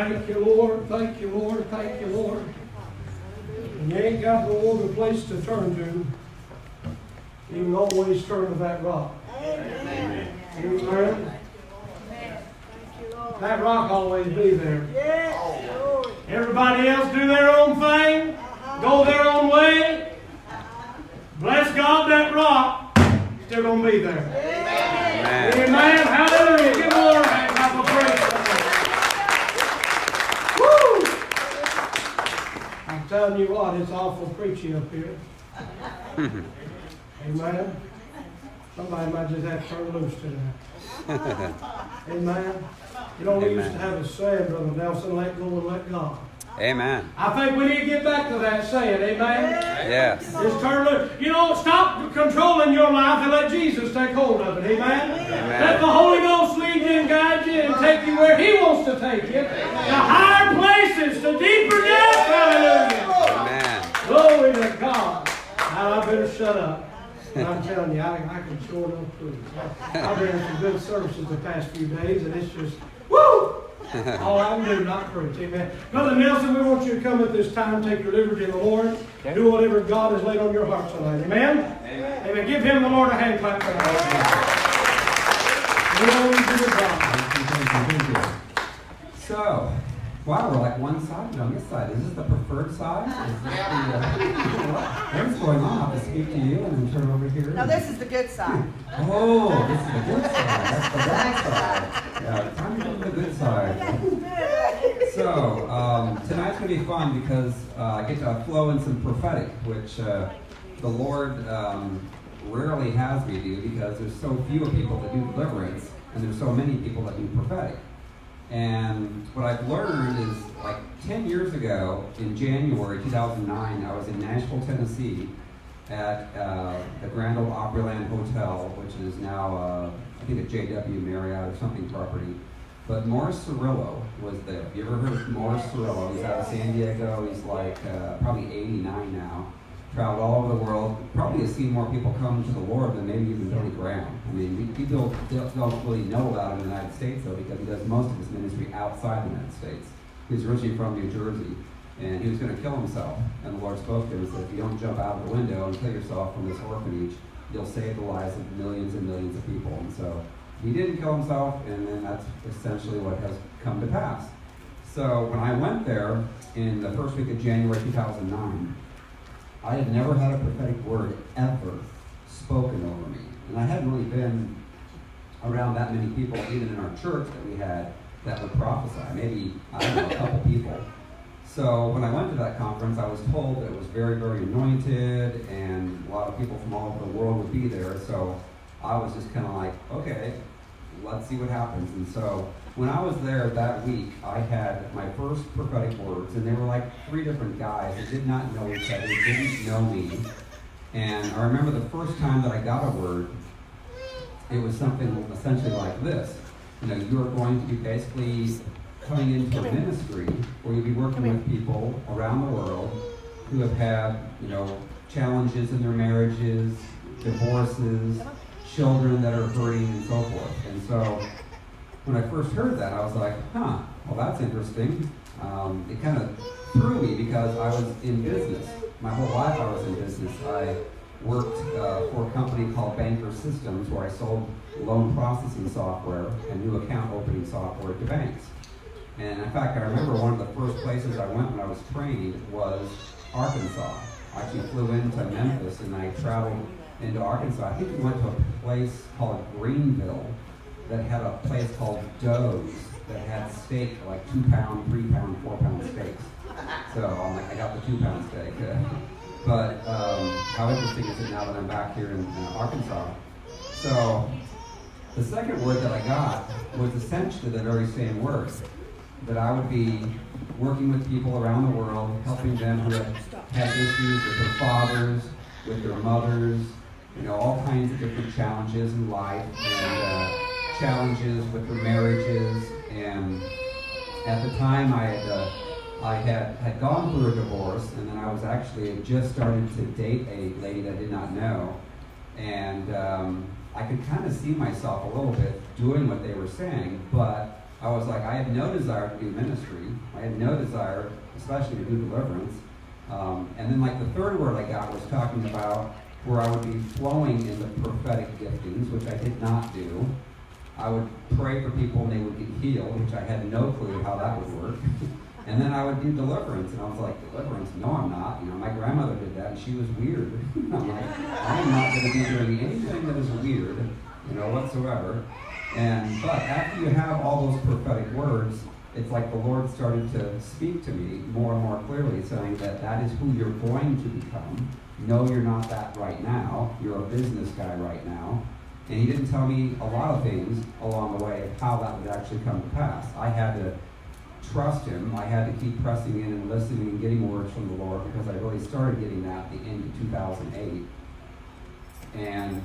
Thank you, Lord. Thank you, Lord. Thank you, Lord. And you ain't got no other place to turn to. You can always turn to that rock. Amen. Amen. That rock always be there. Everybody else do their own thing, go their own way. Bless God, that rock still gonna be there. Amen. Amen. Hallelujah. Give the Lord a hand clap of praise. Woo! I'm telling you what, it's awful preachy up here. Amen. Somebody might just have to turn loose tonight. Amen. You know, we used to have a saying, Brother Nelson, let go and let God. Amen. I think we need to get back to that saying, amen? Yes. Just turn loose. You know, stop controlling your life and let Jesus take hold of it, amen? Amen. Let the Holy Ghost lead you and guide you and take you where He wants to take you. To higher places, to deeper depths, hallelujah. Amen. Glory to God. Now I better shut up. I'm telling you, I can sure enough prove. I've been in some good services the past few days, and it's just, woo! All I can do, not preach. Amen. Brother Nelson, we want you to come at this time, take your liberty in the Lord. Okay. Do whatever God has laid on your heart tonight. Amen? Amen. Amen. Give Him, the Lord, a hand clap tonight. Thank you. So, wow, we're like one-sided on this side. Is this the preferred side? Is this what's going on? I'll have to speak to you and then turn over here. No, this is the good side. Oh, this is the good side. That's the bad side. Yeah, time to go to the good side. So, tonight's going to be fun because I get to flow in some prophetic, which the Lord rarely has me do because there's so few people that do deliverance and there's so many people that do prophetic. And what I've learned is, like 10 years ago, in January 2009, I was in Nashville, Tennessee, at the Grand Ole Opryland Hotel, which is now, I think, a JW Marriott or something property. But Morris Cerullo was there. You ever heard of Morris Cerullo? He's out of San Diego. He's like probably 89 now. Traveled all over the world. Probably has seen more people come to the Lord than maybe even Billy Graham. I mean, people don't really know about him in the United States, though, because he does most of his ministry outside the United States. He's originally from New Jersey, and he was going to kill himself. And the Lord spoke to him and said, if you don't jump out of the window and kill yourself from this orphanage, you'll save the lives of millions and millions of people. And so he didn't kill himself, and then that's essentially what has come to pass. So when I went there in the first week of January 2009, I had never had a prophetic word ever spoken over me. And I hadn't really been around that many people, even in our church that we had, that would prophesy. Maybe, I don't know, a couple people. So when I went to that conference, I was told that it was very, very anointed, and a lot of people from all over the world would be there. So I was just kind of like, okay, let's see what happens. And so when I was there that week, I had my first prophetic words, and they were like 3 different guys that did not know each other, didn't know me. And I remember the first time that I got a word, it was something essentially like this. You know, you are going to be basically coming into a ministry where you'll be working with people around the world who have had, you know, challenges in their marriages, divorces, children that are hurting, and so forth. And so when I first heard that, I was like, well, that's interesting. It kind of threw me because I was in business. My whole life I was in business. I worked for a company called Banker Systems, where I sold loan processing software and new account opening software to banks. And in fact, I remember one of the first places I went when I was trained was Arkansas. I actually flew into Memphis and I traveled into Arkansas. I think we went to a place called Greenville that had a place called Doe's that had steak, like 2-pound, 3-pound, 4-pound steaks. So I'm like, I got the 2-pound steak. But how interesting is it now that I'm back here in Arkansas? So the second word that I got was essentially the very same word, that I would be working with people around the world, helping them who had issues with their fathers, with their mothers, you know, all kinds of different challenges in life, and challenges with their marriages. And at the time I had gone through a divorce, and then I was actually just starting to date a lady that I did not know, and I could kind of see myself a little bit doing what they were saying, but I was like, I had no desire to do ministry. I had no desire, especially to do deliverance. And then like the third word I got was talking about where I would be flowing in the prophetic giftings, which I did not do. I would pray for people and they would get healed, which I had no clue how that would work. And then I would do deliverance, and I was like, deliverance? No, I'm not. You know, my grandmother did that, and she was weird. I'm like, I'm not going to be doing anything that is weird, you know, whatsoever. But after you have all those prophetic words, it's like the Lord started to speak to me more and more clearly, saying that that is who you're going to become. No, you're not that right now. You're a business guy right now. And he didn't tell me a lot of things along the way of how that would actually come to pass. I had to trust him. I had to keep pressing in and listening and getting words from the Lord, because I really started getting that at the end of 2008. And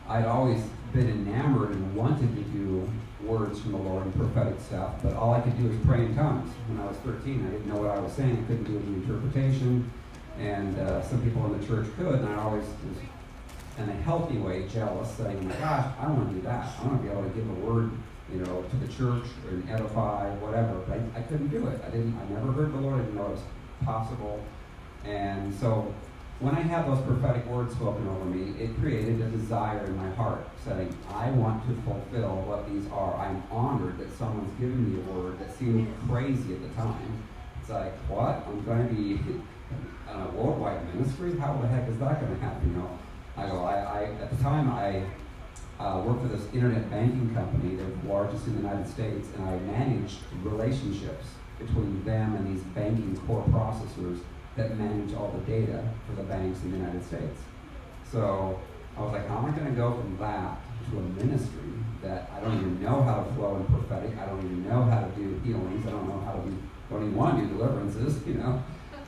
I'd always been enamored and wanted to do words from the Lord and prophetic stuff, but all I could do was pray in tongues. When I was 13, I didn't know what I was saying. I couldn't do any interpretation, and some people in the church could, and I always was, in a healthy way, jealous, saying, my gosh, I want to do that. I want to be able to give a word, you know, to the church or edify, whatever, but I couldn't do it. I never heard the Lord. I didn't know it was possible. And so when I had those prophetic words spoken over me, it created a desire in my heart, saying, I want to fulfill what these are. I'm honored that someone's given me a word that seemed crazy at the time. It's like, what? I'm going to be in a worldwide ministry? How the heck is that going to happen? You know, at the time, I worked for this internet banking company. They're the largest in the United States, and I managed relationships between them and these banking core processors that manage all the data for the banks in the United States. So I was like, how am I going to go from that to a ministry that I don't even know how to flow in prophetic? I don't even know how to do healings. I don't know how to don't even want to do deliverances, you know?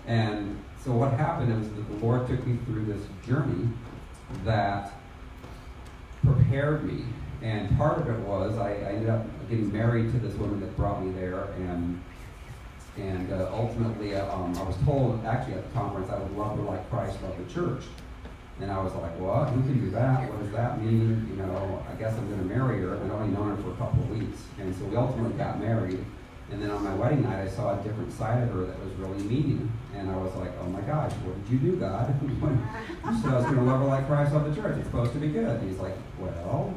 And so what happened was that the Lord took me through this journey that prepared me. And part of it was I ended up getting married to this woman that brought me there, and ultimately, I was told, actually at the conference, I would love her like Christ loved the church. And I was like, what? Who can do that? What does that mean? You know, I guess I'm going to marry her. I'd only known her for a couple of weeks. And so we ultimately got married. And then on my wedding night, I saw a different side of her that was really mean. And I was like, oh my gosh, what did you do, God? You said I was going to love her like Christ loved the church. It's supposed to be good. And he's like, well,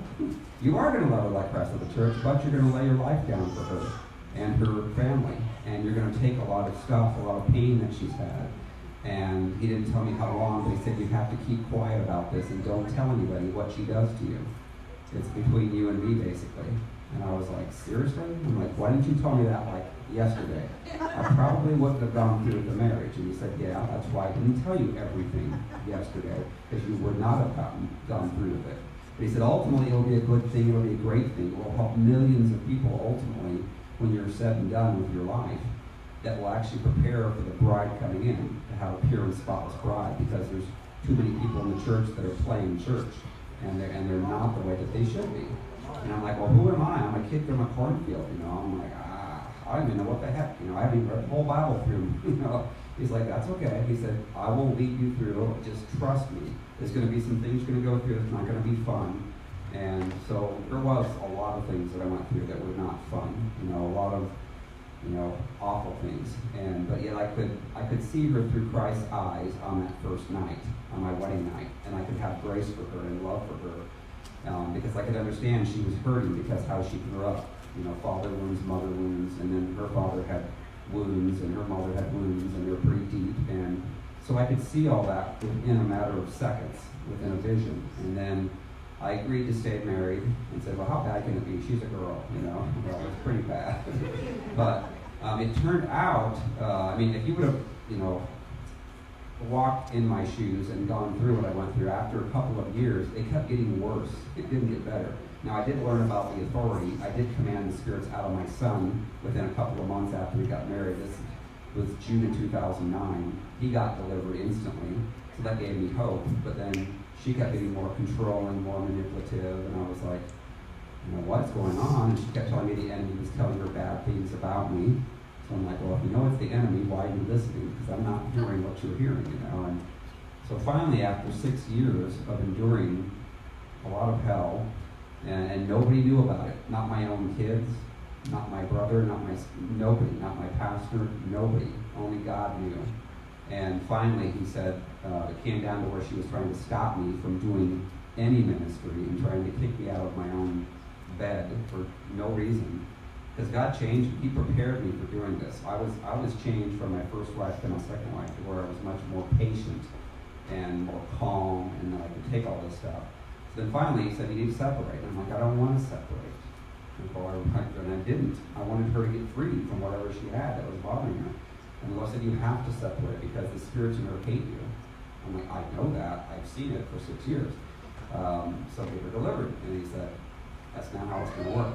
you are going to love her like Christ loved the church, but you're going to lay your life down for her and her family. And you're going to take a lot of stuff, a lot of pain that she's had. And he didn't tell me how long, but he said, you have to keep quiet about this and don't tell anybody what she does to you. It's between you and me, basically. And I was like, seriously? I'm like, why didn't you tell me that like yesterday? I probably wouldn't have gone through with the marriage. And he said, yeah, that's why I didn't tell you everything yesterday, because you would not have gone through with it. But he said, ultimately, it'll be a good thing, it'll be a great thing. It will help millions of people ultimately when you're said and done with your life, that will actually prepare for the bride coming in to have a pure and spotless bride, because there's too many people in the church that are playing church, and they're not the way that they should be. And I'm like, well, who am I? I'm a kid from a cornfield, you know. I'm like, I don't even know what the heck, you know. I haven't even read the whole Bible through, you know. He's like, that's okay. He said, I will lead you through. Just trust me. There's going to be some things you're going to go through. It's not going to be fun. And so there was a lot of things that I went through that were not fun. You know, a lot of, you know, awful things. But yet I could see her through Christ's eyes on that first night, on my wedding night, and I could have grace for her and love for her, because I could understand she was hurting because how she grew up. You know, father wounds, mother wounds, and then her father had wounds, and her mother had wounds, and they were pretty deep. And so I could see all that within a matter of seconds, within a vision. And then I agreed to stay married and said, well, how bad can it be? She's a girl, you know. Well, it was pretty bad. But it turned out, I mean, if you would have, you know, walked in my shoes and gone through what I went through, after a couple of years, it kept getting worse. It didn't get better. Now, I did learn about the authority. I did command the spirits out of my son within a couple of months after we got married. This was June of 2009. He got delivered instantly, so that gave me hope. But then she kept getting more controlling, more manipulative, and I was like, you know, what's going on? And she kept telling me the enemy was telling her bad things about me. So I'm like, well, if you know it's the enemy, why are you listening? Because I'm not hearing what you're hearing, you know. And so finally, after 6 years of enduring a lot of hell, and nobody knew about it, not my own kids, Not my brother, nobody, not my pastor, nobody. Only God knew. And finally, he said, it came down to where she was trying to stop me from doing any ministry and trying to kick me out of my own bed for no reason. Because God changed me. He prepared me for doing this. I was changed from my first wife to my second wife, to where I was much more patient and more calm, and I could take all this stuff. So then finally, he said, you need to separate. And I'm like, I don't want to separate. And I didn't. I wanted her to get free from whatever she had that was bothering her. And the Lord said, you have to separate because the spirits in her hate you. I'm like, I know that. I've seen it for 6 years. So they were delivered. And he said, that's not how it's going to work.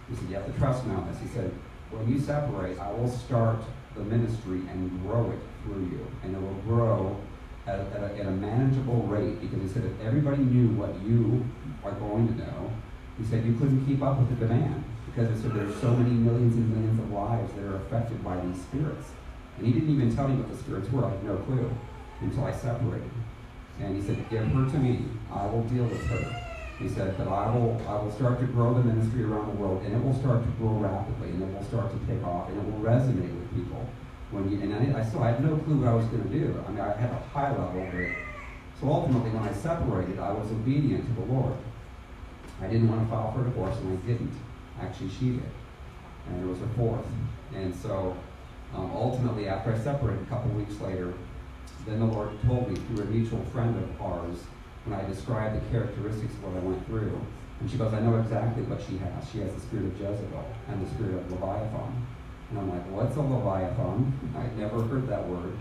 He said, you have to trust me on this. He said, when you separate, I will start the ministry and grow it through you. And it will grow at a manageable rate. Because he said, if everybody knew what you are going to know, he said, you couldn't keep up with the demand. Because he said, there's so many millions and millions of lives that are affected by these spirits. And he didn't even tell me what the spirits were. I had no clue until I separated. And he said, give her to me. I will deal with her. He said, but I will start to grow the ministry around the world, and it will start to grow rapidly, and it will start to take off, and it will resonate with people. I still had no clue what I was going to do. I mean, I had a high level, but so ultimately when I separated, I was obedient to the Lord. I didn't want to file for divorce, and I didn't. Actually, she did. And it was her fourth. And so ultimately, after I separated, a couple weeks later, then the Lord told me through a mutual friend of ours, when I described the characteristics of what I went through. And she goes, I know exactly what she has. She has the spirit of Jezebel and the spirit of Leviathan. And I'm like, what's a Leviathan? I'd never heard that word.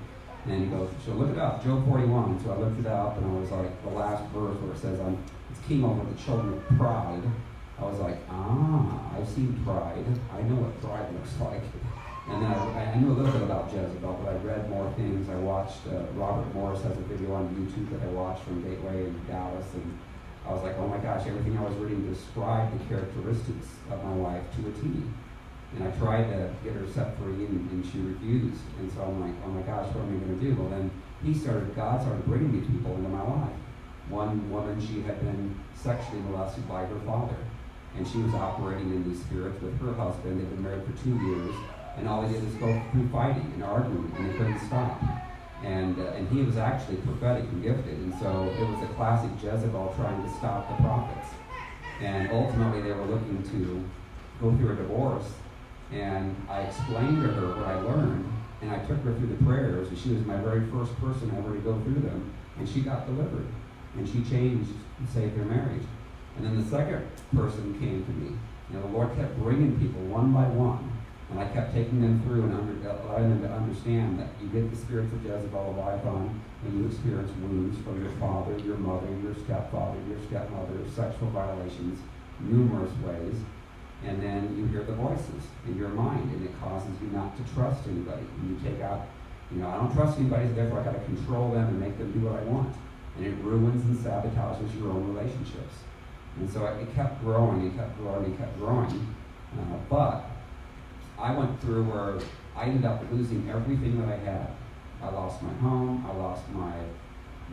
And he goes, so look it up, Job 41. So I looked it up, and I was like, the last verse where it says, it's king over the children of pride. I was like, I've seen pride. I know what pride looks like. And then I knew a little bit about Jezebel, but I read more things. I watched, Robert Morris has a video on YouTube that I watched from Gateway in Dallas, and I was like, oh my gosh, everything I was reading described the characteristics of my wife to a T. And I tried to get her set free, and she refused. And so I'm like, oh my gosh, what am I going to do? Well, then God started bringing these people into my life. One woman, she had been sexually molested by her father, and she was operating in these spirits with her husband. They've been married for 2 years. And all they did was go through fighting and arguing, and they couldn't stop. And he was actually prophetic and gifted, and so it was a classic Jezebel trying to stop the prophets. And ultimately, they were looking to go through a divorce. And I explained to her what I learned, and I took her through the prayers, and she was my very first person ever to go through them, and she got delivered, and she changed and saved their marriage. And then the second person came to me. The Lord kept bringing people one by one. And I kept taking them through and allowing them to understand that you get the spirits of Jezebel, Leviathan, and you experience wounds from your father, your mother, your stepfather, your stepmother, sexual violations, numerous ways. And then you hear the voices in your mind, and it causes you not to trust anybody. And you take out, I don't trust anybody, so therefore I got to control them and make them do what I want. And it ruins and sabotages your own relationships. And so it kept growing, but I went through where I ended up losing everything that I had. I lost my home, I lost my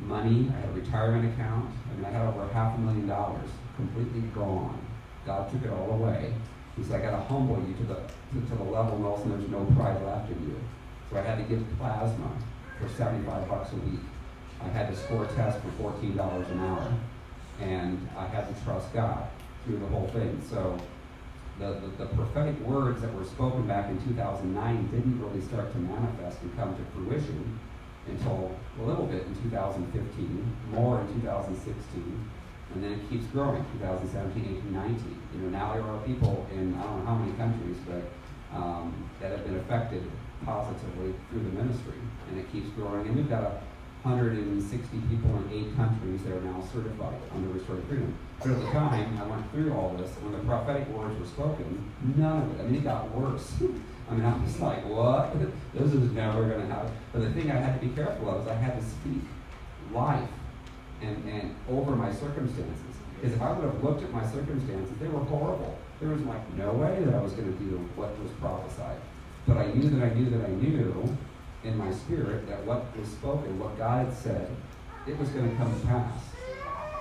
money, I had a retirement account. I had over $500,000 completely gone. God took it all away. He said, I got to humble you to the level, Nelson, there's no pride left in you. So I had to give plasma for $75 a week. I had to score tests for $14 an hour. And I had to trust God through the whole thing. So the prophetic words that were spoken back in 2009 didn't really start to manifest and come to fruition until a little bit in 2015, more in 2016, and then it keeps growing, 2017, 18, 19. Now there are people in, I don't know how many countries, but that have been affected positively through the ministry, and it keeps growing. And we've got 160 people in 8 countries that are now certified under restored freedom. But at the time, I went through all this, when the prophetic words were spoken, none of it. It got worse. I was like, what? This is never going to happen. But the thing I had to be careful of is I had to speak life and over my circumstances. Because if I would have looked at my circumstances, they were horrible. There was no way that I was going to do what was prophesied. But I knew that I knew that I knew in my spirit that what was spoken, what God had said, it was going to come to pass.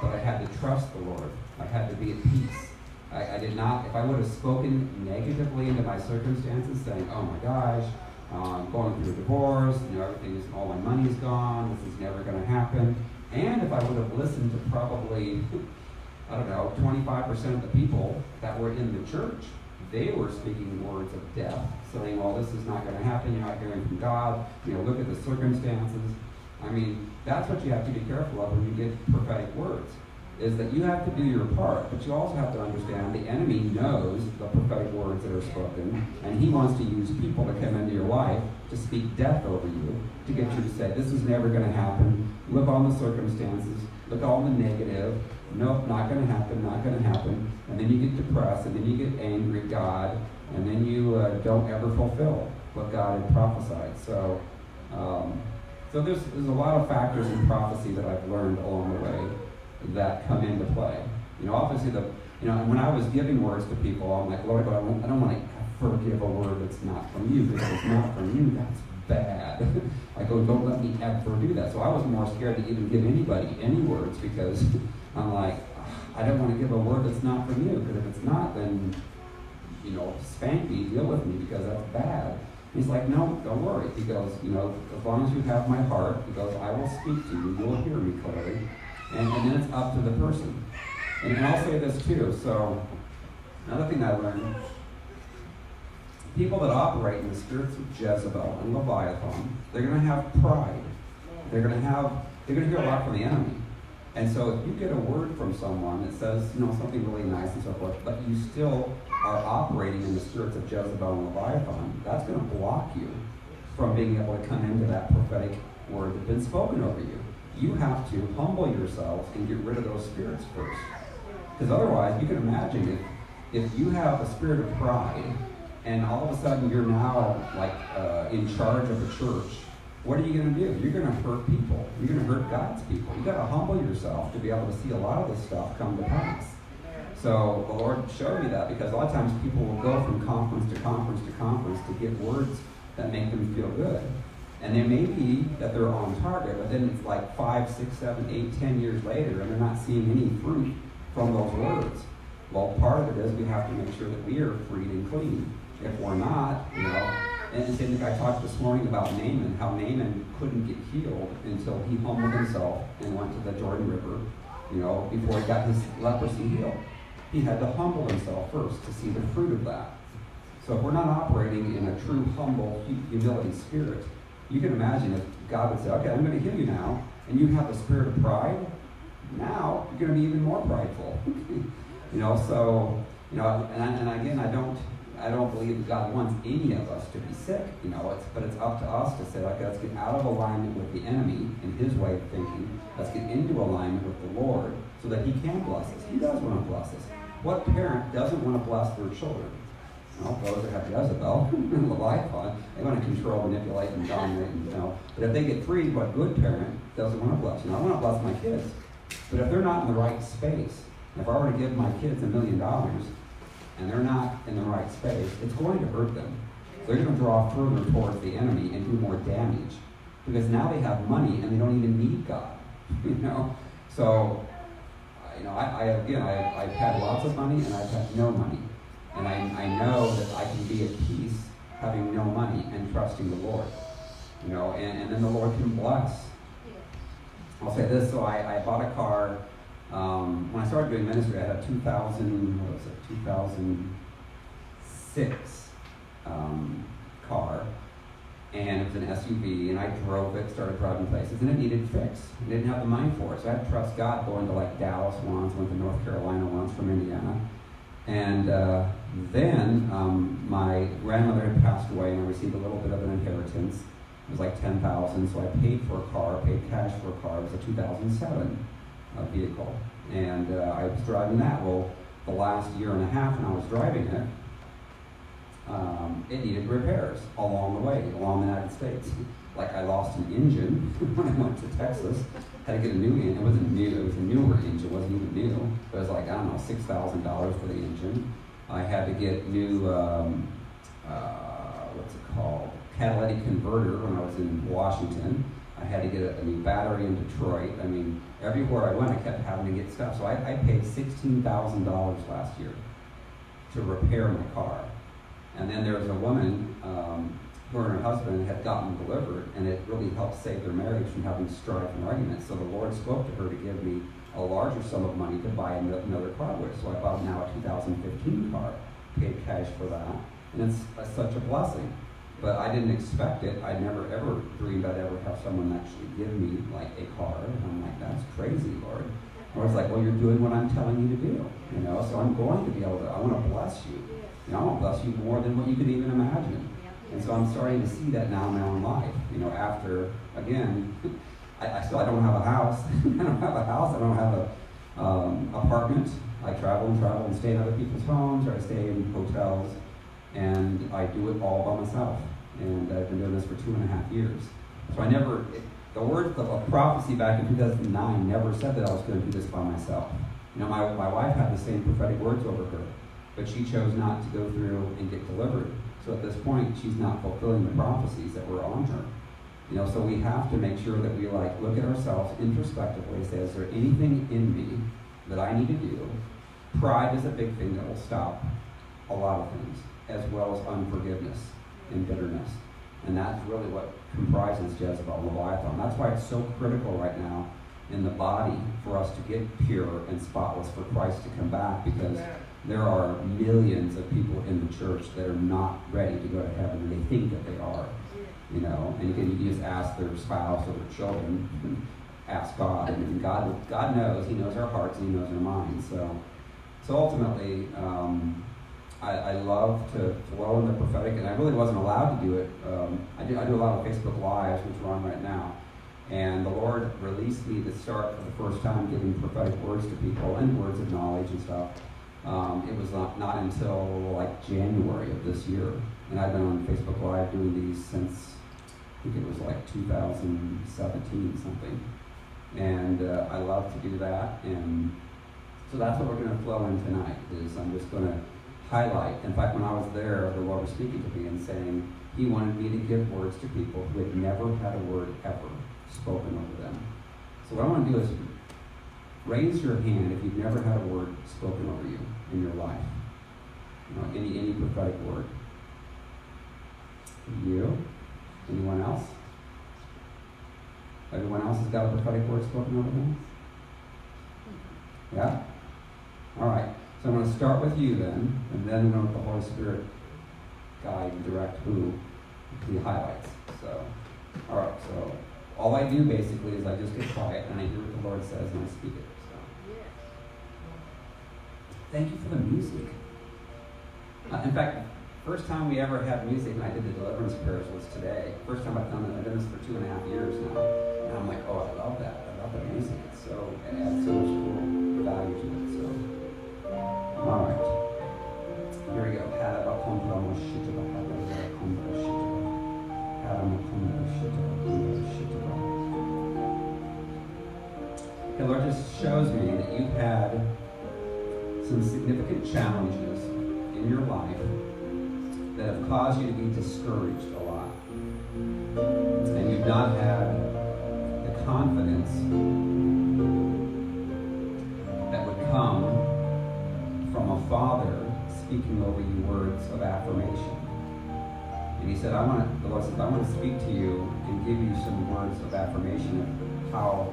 But I had to trust the Lord. I had to be at peace. I did not, if I would have spoken negatively into my circumstances, saying, oh my gosh, I'm going through a divorce, everything is, all my money's gone, this is never going to happen. And if I would have listened to probably, 25% of the people that were in the church, they were speaking words of death, saying, well, this is not going to happen, you're not hearing from God, look at the circumstances. I mean, that's what you have to be careful of when you get prophetic words, is that you have to do your part, but you also have to understand the enemy knows the prophetic words that are spoken, and he wants to use people to come into your life to speak death over you, to get you to say, this is never going to happen, look on the circumstances, look on the negative, nope, not going to happen, not going to happen, and then you get depressed, and then you get angry at God, and then you don't ever fulfill what God had prophesied. So there's a lot of factors in prophecy that I've learned along the way that come into play. Obviously when I was giving words to people, I'm like, Lord, but I don't want to ever give a word that's not from you, because if it's not from you, that's bad. I go, don't let me ever do that. So I was more scared to even give anybody any words, because I'm like, I don't want to give a word that's not from you, because if it's not, then, spank me, deal with me, because that's bad. He's like, no, don't worry. He goes, as long as you have my heart, he goes, I will speak to you, you'll hear me clearly. And then it's up to the person. And I'll say this too. So another thing I learned, people that operate in the spirits of Jezebel and Leviathan, they're going to have pride. They're going to hear a lot from the enemy. And so if you get a word from someone that says, something really nice and so forth, but you still are operating in the spirits of Jezebel and Leviathan, that's going to block you from being able to come into that prophetic word that's been spoken over you. You have to humble yourselves and get rid of those spirits first. Because otherwise, you can imagine if you have a spirit of pride, and all of a sudden you're now in charge of the church, what are you going to do? You're going to hurt people. You're going to hurt God's people. You've got to humble yourself to be able to see a lot of this stuff come to pass. So the Lord showed me that, because a lot of times people will go from conference to conference to conference to get words that make them feel good. And they may be that they're on target, but then it's like 5, 6, 7, 8, 10 years later, and they're not seeing any fruit from those words. Well, part of it is we have to make sure that we are freed and clean. If we're not, and I talked this morning about Naaman, how Naaman couldn't get healed until he humbled himself and went to the Jordan River, before he got his leprosy healed. He had to humble himself first to see the fruit of that. So if we're not operating in a true humble humility spirit, you can imagine if God would say, okay, I'm going to heal you now, and you have the spirit of pride, now you're going to be even more prideful. And again, I don't believe that God wants any of us to be sick, but it's up to us to say, okay, let's get out of alignment with the enemy and his way of thinking. Let's get into alignment with the Lord so that he can bless us. He does want to bless us. What parent doesn't want to bless their children? Those that have Jezebel and Leviathan, they want to control, manipulate, and dominate. But if they get freed, what good parent doesn't want to bless? I want to bless my kids. But if they're not in the right space, if I were to give my kids $1 million and they're not in the right space, it's going to hurt them. They're going to draw further towards the enemy and do more damage, because now they have money and they don't even need God. So, I've had lots of money and I've had no money. And I know that I can be at peace having no money and trusting the Lord. And then the Lord can bless. I'll say this, so I bought a car. When I started doing ministry, I had a 2006 car. And it was an SUV, and I drove it, started driving places, and it needed fixed. I didn't have the money for it, so I had to trust God going to Dallas once, went to North Carolina once from Indiana. And then my grandmother had passed away, and I received a little bit of an inheritance. It was like $10,000, so I paid for a car, paid cash for a car. It was a 2007 vehicle, and I was driving that. Well, the last year and a half when I was driving it, it needed repairs along the way, along the United States. Like I lost an engine when I went to Texas. Had to get a new engine. It wasn't new. It was a newer engine. It wasn't even new. It was like, $6,000 for the engine. I had to get new, catalytic converter when I was in Washington. I had to get a new battery in Detroit. Everywhere I went, I kept having to get stuff. So I paid $16,000 last year to repair my car. And then there was a woman who and her husband had gotten delivered, and it really helped save their marriage from having strife and arguments. So the Lord spoke to her to give me a larger sum of money to buy another car with. So I bought now a 2015 car, paid cash for that, and it's such a blessing. But I didn't expect it. I never ever dreamed I'd ever have someone actually give me like a car. And I'm like, that's crazy, Lord. I was like, well, you're doing what I'm telling you to do, you know. So I'm going to be able to. I want to bless you. You know, I want to bless you more than what you could even imagine. And so I'm starting to see that now in my own life. You know, after again, I don't have a house. I don't have a house. I don't have a apartment. I travel and stay in other people's homes, or I stay in hotels, and I do it all by myself. And I've been doing this for 2.5 years. So I never, the words of prophecy back in 2009 never said that I was going to do this by myself. You know, my wife had the same prophetic words over her, but she chose not to go through and get delivered. So at this point, she's not fulfilling the prophecies that were on her. You know, so we have to make sure that we look at ourselves introspectively and say, is there anything in me that I need to do? Pride is a big thing that will stop a lot of things, as well as unforgiveness and bitterness. And that's really what comprises Jezebel, Leviathan. That's why it's so critical right now in the body for us to get pure and spotless for Christ to come back, because there are millions of people in the church that are not ready to go to heaven, and they think that they are. You know, and you can just ask their spouse or their children, ask God, and God knows. He knows our hearts and He knows our minds. So ultimately, I love to flow in the prophetic, and I really wasn't allowed to do it. I do a lot of Facebook Lives, which we're on right now, and the Lord released me to start for the first time giving prophetic words to people and words of knowledge and stuff. It was not until like January of this year, and I've been on Facebook Live doing these since I think it was like 2017 something, and I love to do that, and so that's what we're going to flow in tonight. Is I'm just going to highlight. In fact, when I was there, the Lord was speaking to me and saying He wanted me to give words to people who had never had a word ever spoken over them. So what I want to do is raise your hand if you've never had a word spoken over you in your life. You know, any prophetic word. You? Anyone else? Everyone else has got a prophetic word spoken over them? Yeah? All right. So I'm going to start with you then, and then we're going to let the Holy Spirit guide and direct who He highlights. So, all right. So all I do basically is I just get quiet and I hear what the Lord says and I speak it. So. Thank you for the music. In fact, first time we ever had music, and I did the deliverance prayers, was today. First time I've done it. I've done this for 2.5 years now. And I'm like, oh, I love that. I love the music. It adds so much cool value to it. So, all right. Here we go. The Lord just shows me that you've had some significant challenges in your life that have caused you to be discouraged a lot. And you've not had the confidence that would come from a father speaking over you words of affirmation. And He said, the Lord says, I want to speak to you and give you some words of affirmation of how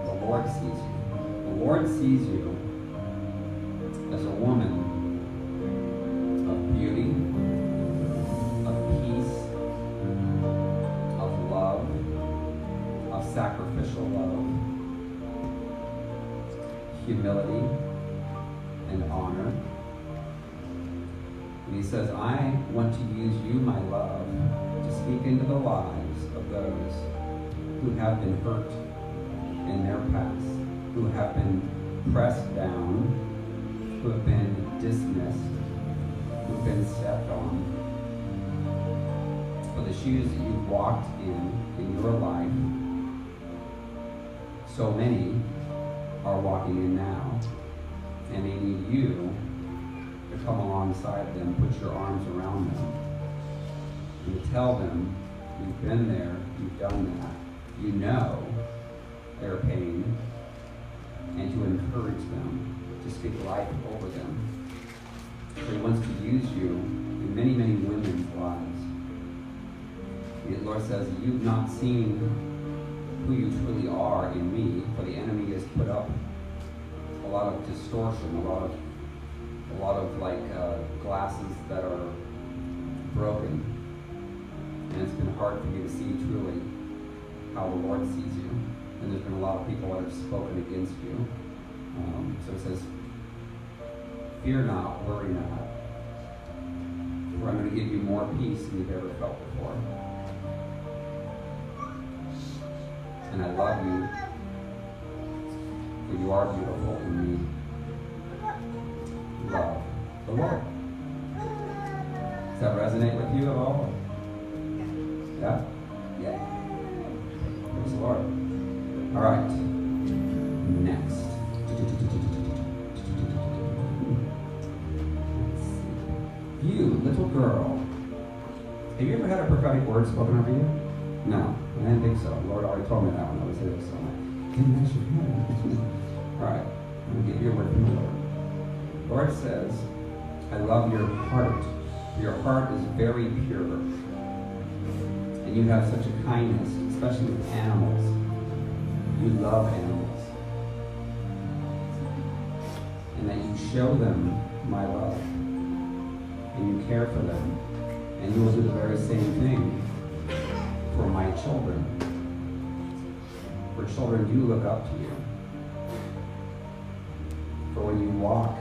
the Lord sees you. The Lord sees you as a woman of beauty, of peace, of love, of sacrificial love, humility, and honor. And He says, I want to use you, my love, to speak into the lives of those who have been hurt in their past, who have been pressed down, who have been dismissed, who've been stepped on. For the shoes that you've walked in your life, so many are walking in now, and they need you to come alongside them, put your arms around them, and to tell them, you've been there, you've done that, you know their pain, and to encourage them, to speak life over them. So he wants to use you in many, many women's lives. The Lord says, you've not seen who you truly are in me, for the enemy has put up a lot of distortion, a lot of glasses that are broken. And it's been hard for you to see truly how the Lord sees you. And there's been a lot of people that have spoken against you. So it says, fear not, worry not, for I'm going to give you more peace than you've ever felt before. And I love you, for you are beautiful in me. Love the Lord. Does that resonate with you at all? Yeah? Yeah. Praise the Lord. All right. Next. You, little girl. Have you ever had a prophetic word spoken over you? No, I didn't think so. The Lord already told me that when I was here, so I'm like, didn't actually hear that. All right, I'm going to give you a word from the Lord. The Lord says, I love your heart. Your heart is very pure. And you have such a kindness, especially with animals. You love animals. And that you show them my love. And you care for them. And you will do the very same thing for my children. For children do look up to you. For when you walk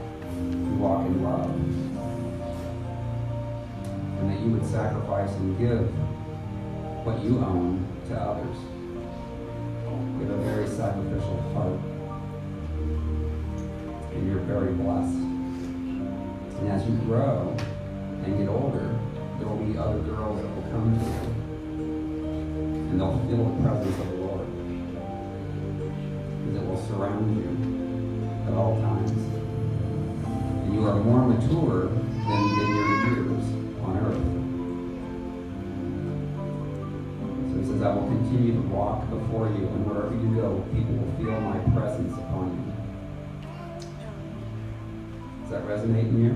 in love. And that you would sacrifice and give what you own to others. You have a very sacrificial heart. And you're very blessed. And as you grow and get older, there will be other girls that will come to you. And they'll feel the presence of the Lord. Because it will surround you at all times. And you are more mature than your years on earth. So it says, I will continue to walk before you, and wherever you go, people will feel my presence upon you. Does that resonate in you?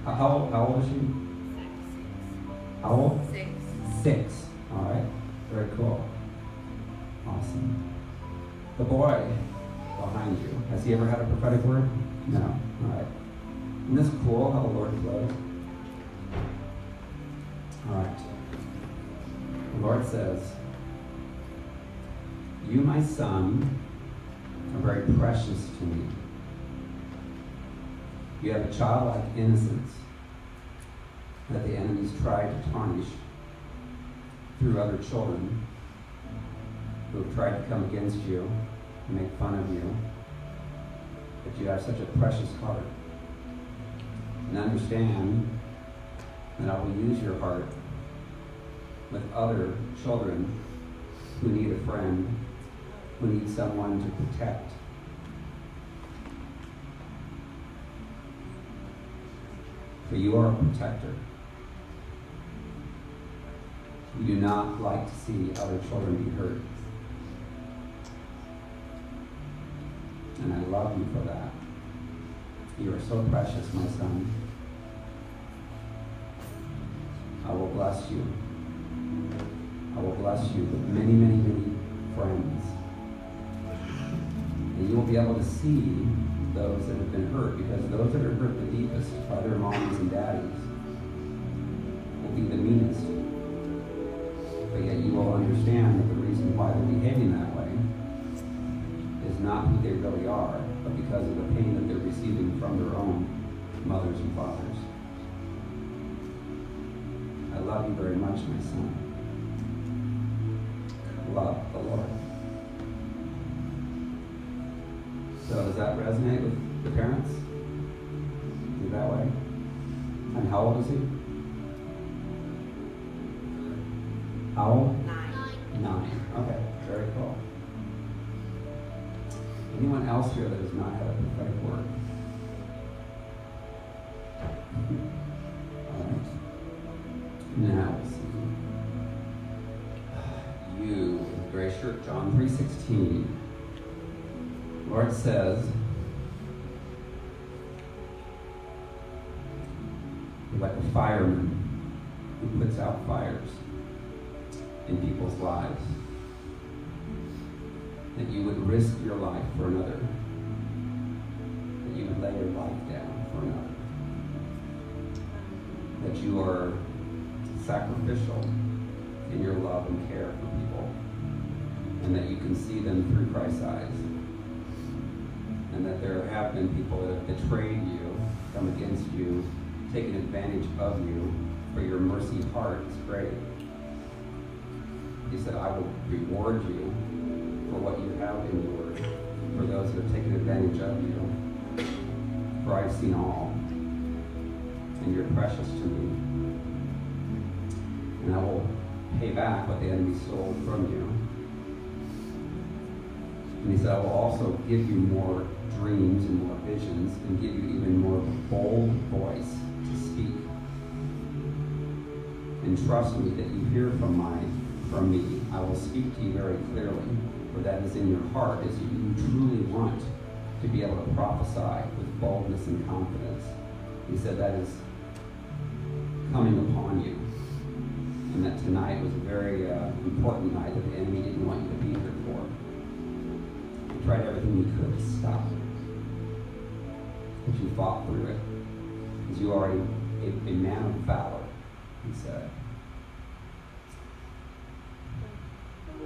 How old is she? How old? 6. 6. All right. Very cool. Awesome. The boy behind you, has he ever had a prophetic word? No. All right. Isn't this cool how the Lord flows? All right. The Lord says, you, my son, are very precious to me. You have a childlike innocence that the enemies tried to tarnish through other children who have tried to come against you and make fun of you. But you have such a precious heart. And understand that I will use your heart with other children who need a friend, who need someone to protect. For you are a protector. You do not like to see other children be hurt. And I love you for that. You are so precious, my son. I will bless you. I will bless you with many, many, many friends. And you will be able to see those that have been hurt, because those that are hurt the deepest by their mommies and daddies will be the meanest. But yet you will understand that the reason why they're behaving that way is not who they really are, but because of the pain that they're receiving from their own mothers and fathers. I love you very much, my son. Love the Lord. So does that resonate with the parents? Is it that way? And how old is he? How old? 9. 9. Okay, very cool. Anyone else here that has not had a prophetic word? All right. Now we'll see. You, with gray shirt, John 3:16. Lord says, You're like a fireman who puts out fires in people's lives. That you would risk your life for another. That you would lay your life down for another. That you are sacrificial in your love and care for people. And that you can see them through Christ's eyes. And that there have been people that have betrayed you, come against you, taken advantage of you for your mercy heart. It's great. He said, I will reward you for what you have endured, for those that have taken advantage of you. For I've seen all, and you're precious to me. And I will pay back what the enemy stole from you. And he said, I will also give you more dreams and more visions, and give you even more bold voice to speak. And trust me that you hear from me. I will speak to you very clearly, for that is in your heart, is you truly want to be able to prophesy with boldness and confidence. He said that is coming upon you. And that tonight was a very important night that the enemy didn't want you to be here for. He tried everything he could to stop it. But you fought through it. Because you are a man of valor, he said.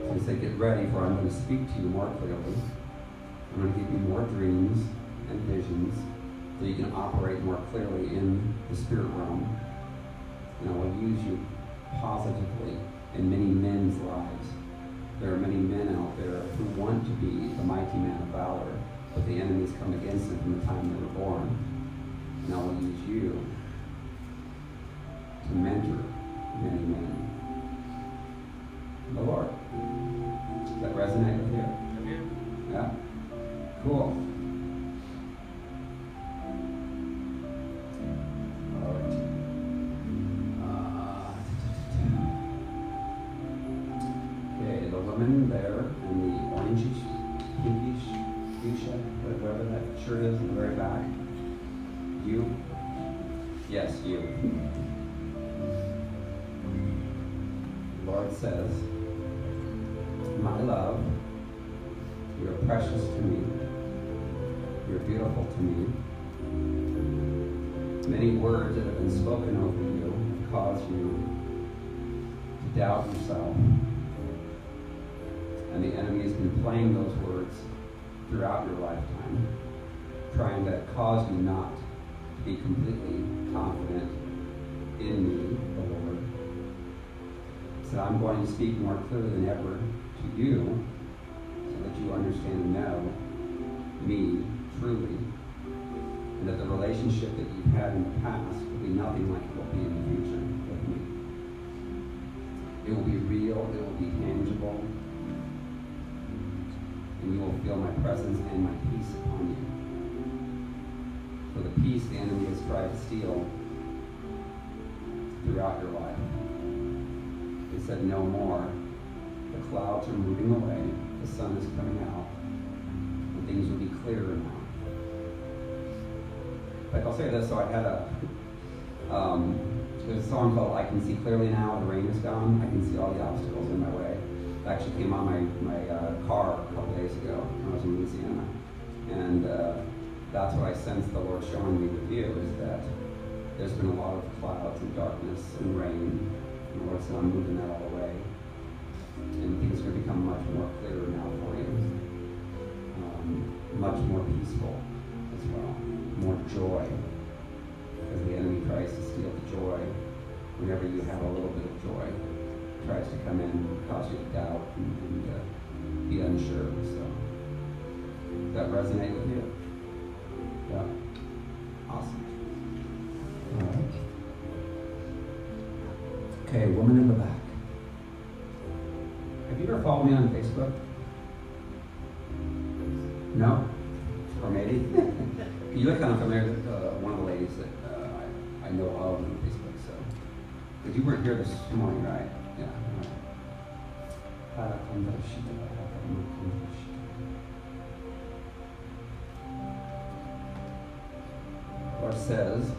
So he said, get ready, for I'm going to speak to you more clearly. I'm going to give you more dreams and visions so you can operate more clearly in the spirit realm. And I will use you positively in many men's lives. There are many men out there who want to be the mighty man of valor, but the enemy's come against them from the time they were born. And I will use you to mentor many men. The Lord. Does that resonate with you? Yeah? Cool. All right. Okay, the woman there in the orangish, pinkish fuchsia, whatever that shirt is in the very back. You? Yes, you. The Lord says, my love, you're precious to me. You're beautiful to me. Many words that have been spoken over you have caused you to doubt yourself. And the enemy has been playing those words throughout your lifetime, trying to cause you not to be completely confident in me, the Lord. So I'm going to speak more clearly than ever to you, so that you understand and know me truly, and that the relationship that you've had in the past will be nothing like it will be in the future with me. It will be real, it will be tangible, and you will feel my presence and my peace upon you. For the peace the enemy has tried to steal throughout your life. He said, no more. The clouds are moving away, the sun is coming out, and things will be clearer now. Like I'll say this, so I had there's a song called I Can See Clearly Now, the rain is gone, I can see all the obstacles in my way. It actually came on my car a couple days ago when I was in Louisiana. And that's what I sensed the Lord showing me with you, is that there's been a lot of clouds and darkness and rain. And the Lord said, I'm moving that all away. And things are going to become much more clearer now for you. Much more peaceful as well. More joy. Because the enemy tries to steal the joy. Whenever you have a little bit of joy, it tries to come in and cause you to doubt and be unsure. So, does that resonate with you? Yeah. Awesome. All right. Okay, woman in the back. Have you ever followed me on Facebook? No? Or maybe? You look kind of familiar with one of the ladies that I know of on Facebook, so. Because you weren't here this morning, right? Yeah. Lord says,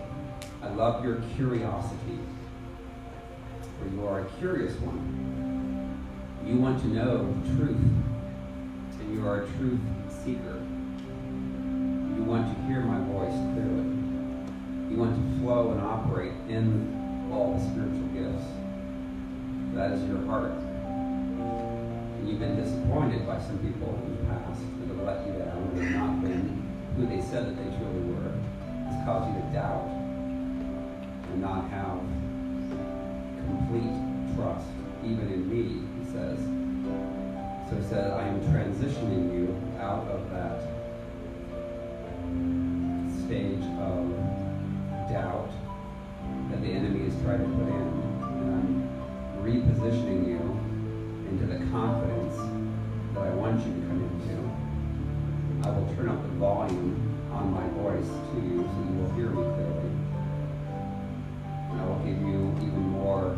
I love your curiosity, for you are a curious one. You want to know the truth, and you are a truth seeker. You want to hear my voice clearly. You want to flow and operate in all the spiritual gifts. That is your heart. And you've been disappointed by some people in the past that have let you down, that have not been who they said that they truly were. It's caused you to doubt and not have complete trust, even in me, he says. So he said, I am transitioning you out of that stage of doubt that the enemy has tried to put in. And I'm repositioning you into the confidence that I want you to come into. I will turn up the volume on my voice to you so you will hear me clearly. And I will give you even more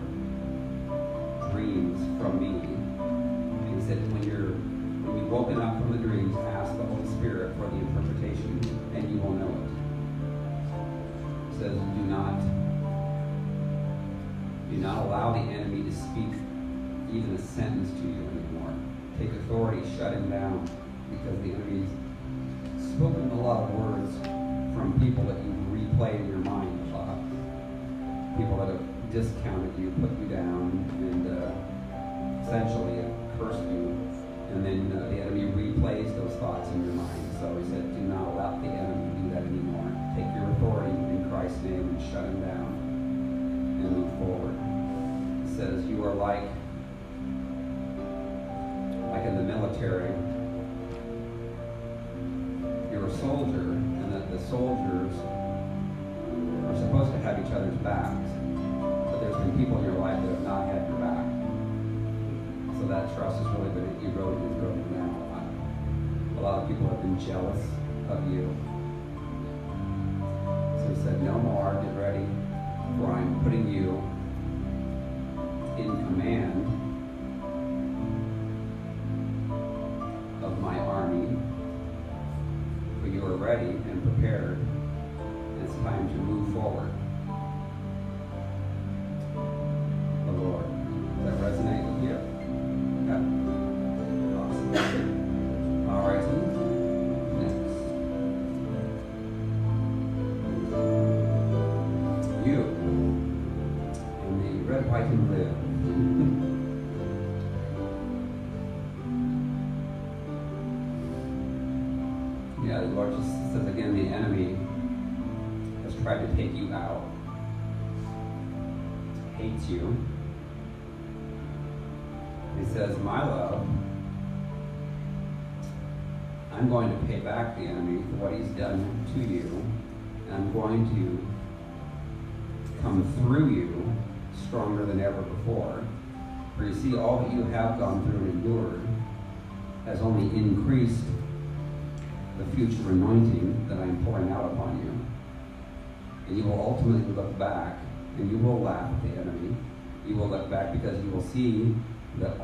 dreams from me. And he said, when you've woken up from the dreams, ask the Holy Spirit for the interpretation, and you will know it. He says, do not allow the enemy to speak even a sentence to you anymore. Take authority, shut him down, because the enemy's spoken a lot of words from people that you replay in your mind a lot. People that have discounted you, put you down, and essentially cursed you. And then the enemy replays those thoughts in your mind. So he said, do not allow the enemy to do that anymore. Take your authority in Christ's name and shut him down and move forward. He says, you are like in the military, you're a soldier, and that the soldiers are supposed to have each other's backs. But there's been people in your life that have not had your back. So that trust has really been eroded and broken down a lot. A lot of people have been jealous of you. So he said, no more, get ready, for I'm putting you in command of my army. For you are ready and prepared. It's time to move forward. The Lord. Does that resonate with you? Okay. Awesome. All right. Next. You. In the red, white, and blue. Yeah, the Lord just says again, the enemy has tried to take you out, hates you. He says, my love, I'm going to pay back the enemy for what he's done to you, and I'm going to come through you stronger than ever before. For you see, all that you have gone through and endured has only increased the future anointing that I am pouring out upon you. And you will ultimately look back, and you will laugh at the enemy. You will look back because you will see that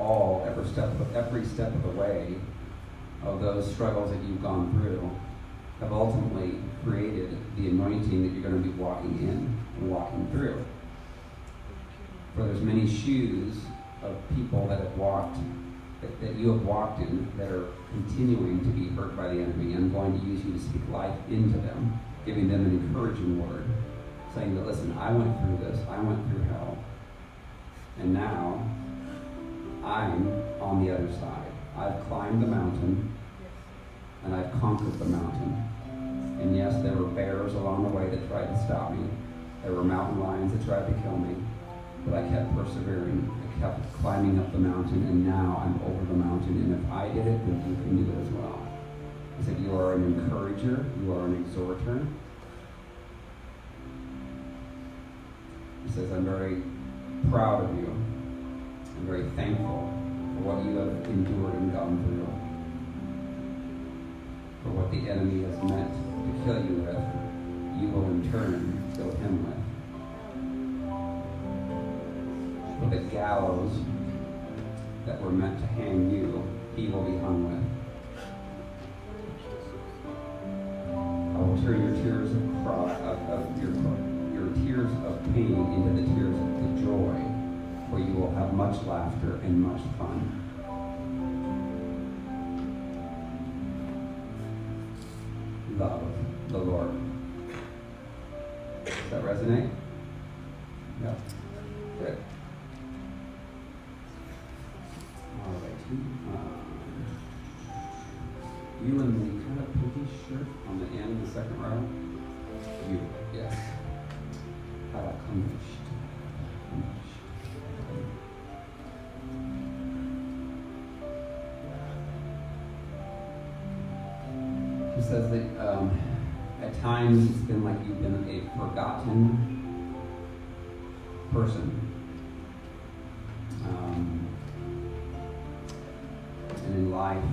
every step of the way of those struggles that you've gone through have ultimately created the anointing that you're going to be walking in and walking through. For there's many shoes of people that have walked, that you have walked in, that are continuing to be hurt by the enemy. I'm going to use you to speak life into them, giving them an encouraging word, saying that, listen, I went through this, I went through hell, and now I'm on the other side. I've climbed the mountain, and I've conquered the mountain. And yes, there were bears along the way that tried to stop me. There were mountain lions that tried to kill me. But I kept persevering. I kept climbing up the mountain, and now I'm over the mountain. And if I did it, then you can do it as well. He said, you are an encourager. You are an exhorter. He says, I'm very proud of you. I'm very thankful for what you have endured and gone through. For what the enemy has meant to kill you with, you will in turn kill him with. For the gallows that were meant to hang you, he will be hung with. I will turn your tears pain into the tears of the joy, where you will have much laughter and much fun. Love the Lord. Does that resonate? Yeah. Good. All right. You in the kind of pinkish shirt on the end, the second row. You, yes. How about accomplished? She says that at times it's been like you've been a forgotten person. And in life,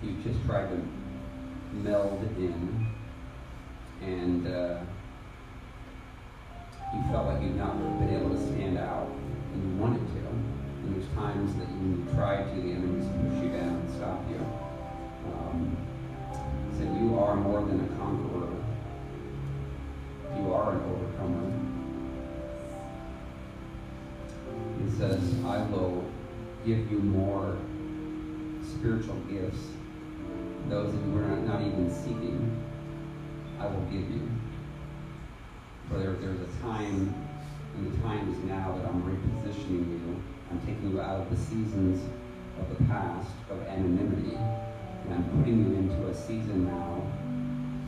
you've just tried to meld in, and you felt like you've not really been able to stand out, and you wanted to. And there's times that when you tried to, the enemies push you down and stop you. So you are more than a conqueror. You are an overcomer. He says, I will give you more spiritual gifts. Those that you were not even seeking, I will give you. For there's a time, and the time is now that I'm repositioning you. I'm taking you out of the seasons of the past of anonymity, and I'm putting you into a season now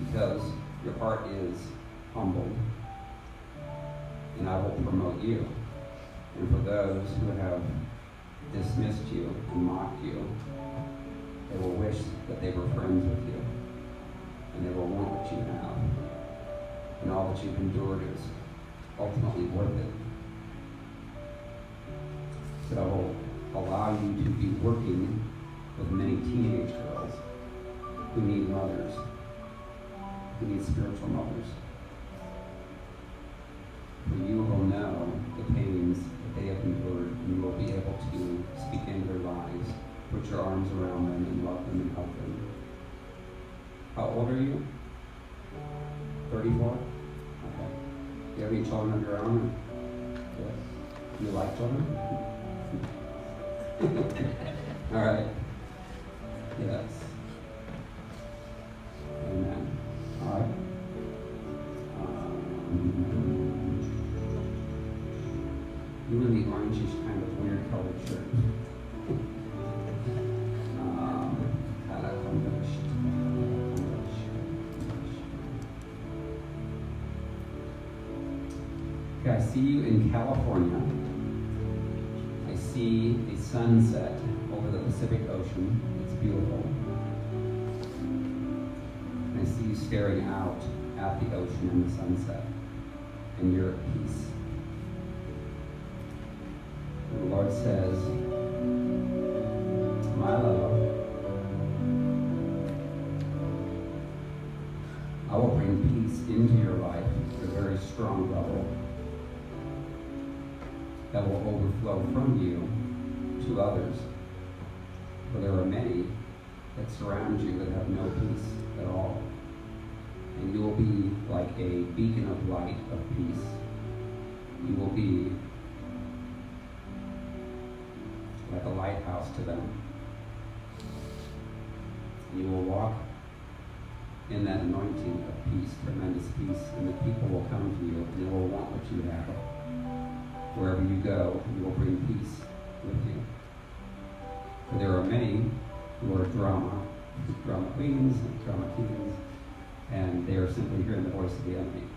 because your heart is humbled, and I will promote you. And for those who have dismissed you and mocked you, they will wish that they were friends with you, and they will want what you have. And all that you've endured is ultimately worth it. So I will allow you to be working with many teenage girls who need mothers, who need spiritual mothers. For you will know the pains that they have endured, and you will be able to speak into their lives, put your arms around them and love them and help them. How old are you? 34? Okay. Do you have any children of your own? Yes. Do you like children? All right. Yes. Amen. All right. You in the orangish kind of weird colored shirt. Okay, I see you in California. I see a sunset over the Pacific Ocean. It's beautiful. And I see you staring out at the ocean and the sunset. And you're at peace. And the Lord says, my love, I will bring peace into your life at a very strong level that will overflow from you to others. For there are many that surround you that have no peace at all. And you will be like a beacon of light of peace. You will be like a lighthouse to them. You will walk in that anointing of peace, tremendous peace, and the people will come to you and they will want what you have. Wherever you go, you will bring peace with you. For there are many who are drama queens and drama kings, and they are simply hearing the voice of the enemy.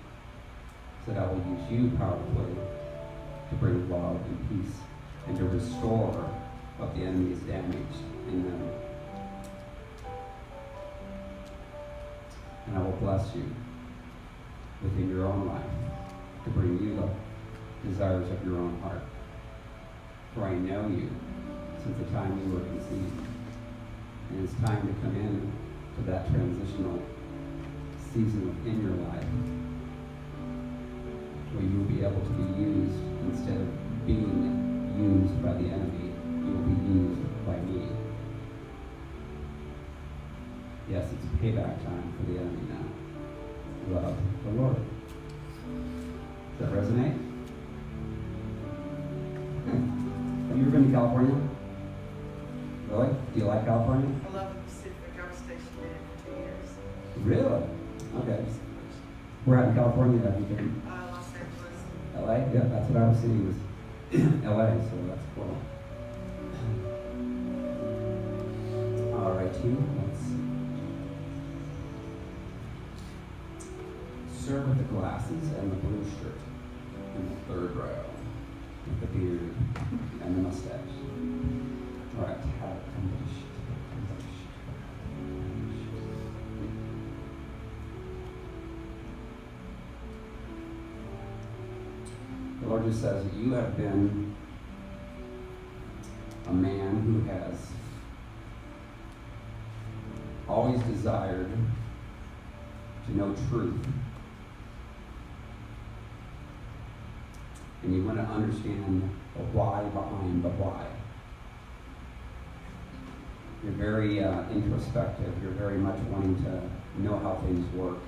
So that I will use you powerfully to bring love and peace and to restore what the enemy has damaged in them. And I will bless you within your own life to bring you the desires of your own heart. For I know you since the time you were conceived. And it's time to come in to that transitional season in your life where you will be able to be used instead of being used by the enemy. You will be used by me. Yes, it's payback time for the enemy now. Love the Lord. Does that resonate? Okay. Have you ever been to California? Really? Do you like California? I love the Pacific. I was stationed there for 2 years. Really? Okay. Where at in California have you been? Los Angeles. LA? Yeah, that's what I was seeing was LA, so that's cool. All right, team, let's see. Sir with the glasses and the blue shirt in the third row with the beard and the mustache. All right, the Lord just says that you have been a man who has always desired to know truth. And you want to understand the why behind the why. You're very introspective. You're very much wanting to know how things work.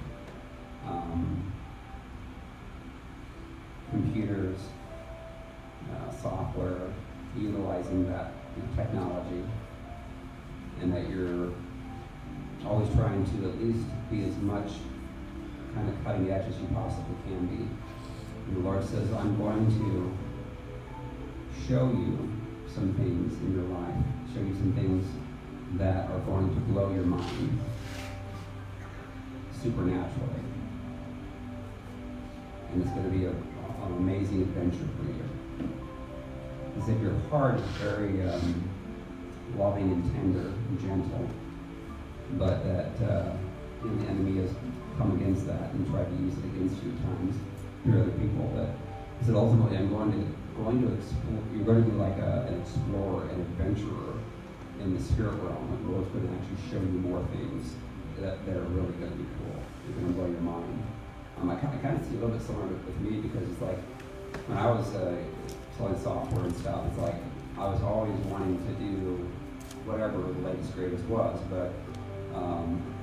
Computers, software, utilizing that technology, and that you're always trying to at least be as much kind of cutting edge as you possibly can be. And the Lord says, I'm going to show you some things in your life, show you some things that are going to blow your mind supernaturally. And it's going to be an amazing adventure for you. As if your heart is very loving and tender and gentle, but that the enemy has come against that and tried to use it against you at times through other people. But he said, ultimately, I'm going to explore. You're going to be like an explorer, an adventurer in the spirit realm. And the Lord's going to actually show you more things that are really going to be cool. You're going to blow your mind. I kind of see a little bit similar with me, because it's like when I was selling software and stuff, it's like I was always wanting to do whatever the latest greatest was, but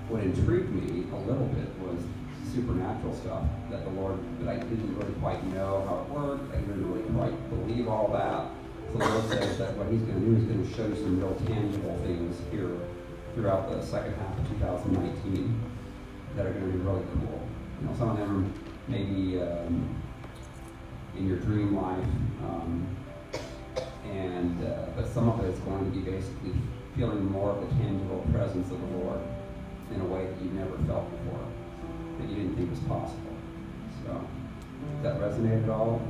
what intrigued me a little bit was supernatural stuff that I didn't really quite know how it worked. I didn't really quite believe all that. So the Lord says that what He's going to do is going to show you some real tangible things here throughout the second half of 2019 that are going to be really cool. You know, some of them may be in your dream life, but some of it is going to be basically feeling more of the tangible presence of the Lord in a way that you've never felt before, that you didn't think was possible. So, does that resonate at all?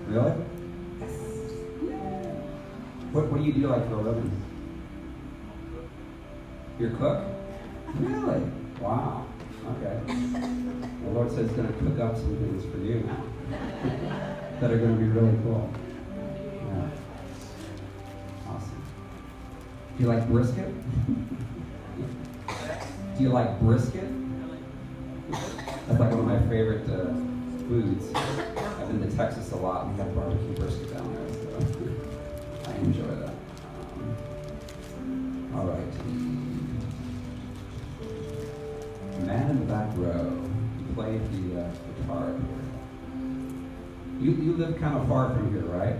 Really? Yes. Yeah. What do you do like for a living? You're a cook? Really? Wow. Okay. The Lord says He's going to cook up some things for you now that are going to be really cool. Yeah. Awesome. Do you like brisket? Do you like brisket? That's like one of my favorite foods. I've been to Texas a lot and we have barbecue brisket down there, so I enjoy that. All right. Man in the back row, you play the guitar up here. You live kind of far from here, right?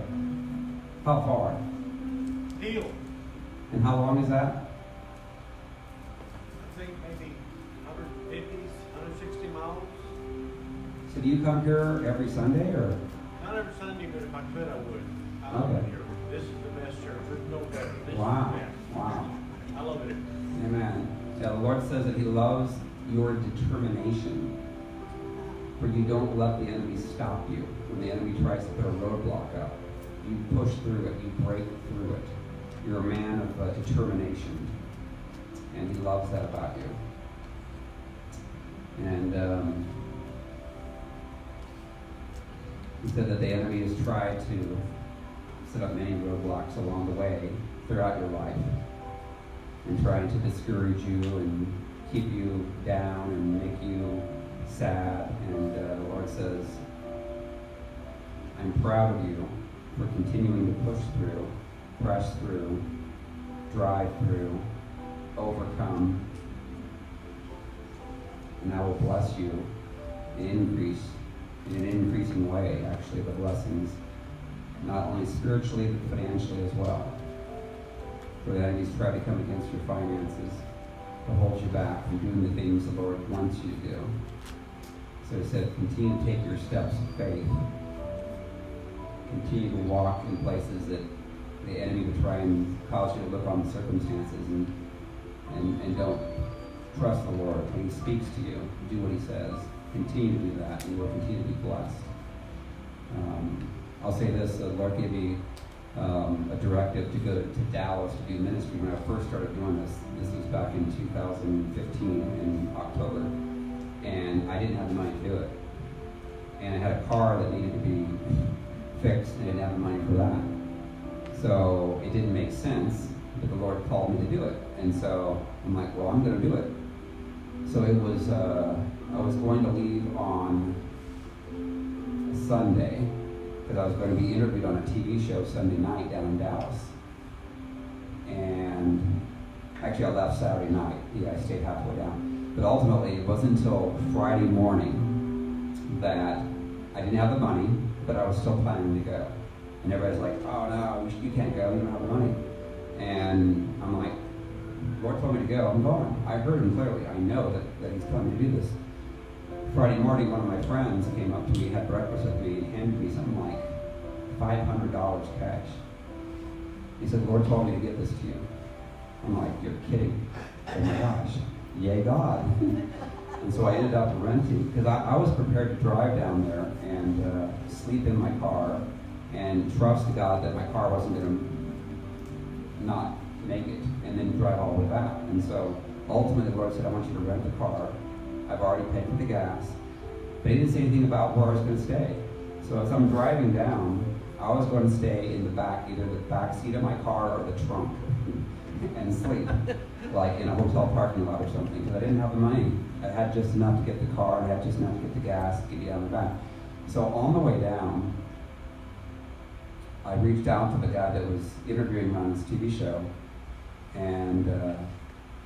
How far? Deal. And how long is that? I think maybe 150, 160 miles. So do you come here every Sunday, or? Not every Sunday, but if I could, I would. I Okay. love it here. This is the best church. There's no better. This Wow. is the best. Wow. I love it. Amen. Yeah, the Lord says that He loves your determination, for you don't let the enemy stop you. When the enemy tries to put a roadblock up, you push through it, you break through it. You're a man of determination, and He loves that about you. And He said that the enemy has tried to set up many roadblocks along the way throughout your life, and trying to discourage you and keep you down and make you sad. And the Lord says, I'm proud of you for continuing to push through, press through, drive through, overcome. And I will bless you and increase in an increasing way, actually, the blessings, not only spiritually, but financially as well. For the enemies try to come against your finances, to hold you back from doing the things the Lord wants you to do. So he said, continue to take your steps of faith. Continue to walk in places that the enemy would try and cause you to look on the circumstances and don't trust the Lord. When he speaks to you, do what he says. Continue to do that, and you will continue to be blessed. I'll say this, the Lord gave me a directive to go to Dallas to do ministry when I first started doing this. This was back in 2015 in October. And I didn't have the money to do it. And I had a car that needed to be fixed, and I didn't have the money for that. So it didn't make sense, but the Lord called me to do it. And so I'm like, well, I'm going to do it. So it was, I was going to leave on a Sunday, because I was going to be interviewed on a TV show Sunday night down in Dallas. And actually I left Saturday night. Yeah, I stayed halfway down. But ultimately, it wasn't until Friday morning that I didn't have the money, but I was still planning to go. And everybody's like, oh no, you can't go, you don't have the money. And I'm like, Lord told me to go, I'm going. I heard him clearly. I know that he's telling me to do this. Friday morning, one of my friends came up to me, had breakfast with me, and handed me something like $500 cash. He said, the Lord told me to give this to you. I'm like, you're kidding. Oh my gosh. Yay, God. And so I ended up renting, because I was prepared to drive down there and sleep in my car and trust God that my car wasn't going to not make it, and then drive all the way back. And so ultimately the Lord said, I want you to rent the car. I've already paid for the gas. But he didn't say anything about where I was going to stay. So as I'm driving down, I was going to stay in the back, either the back seat of my car or the trunk, and sleep, like in a hotel parking lot or something, because I didn't have the money. I had just enough to get the car, and I had just enough to get the gas, to get me down the back. So on the way down, I reached out to the guy that was interviewing me on this TV show, and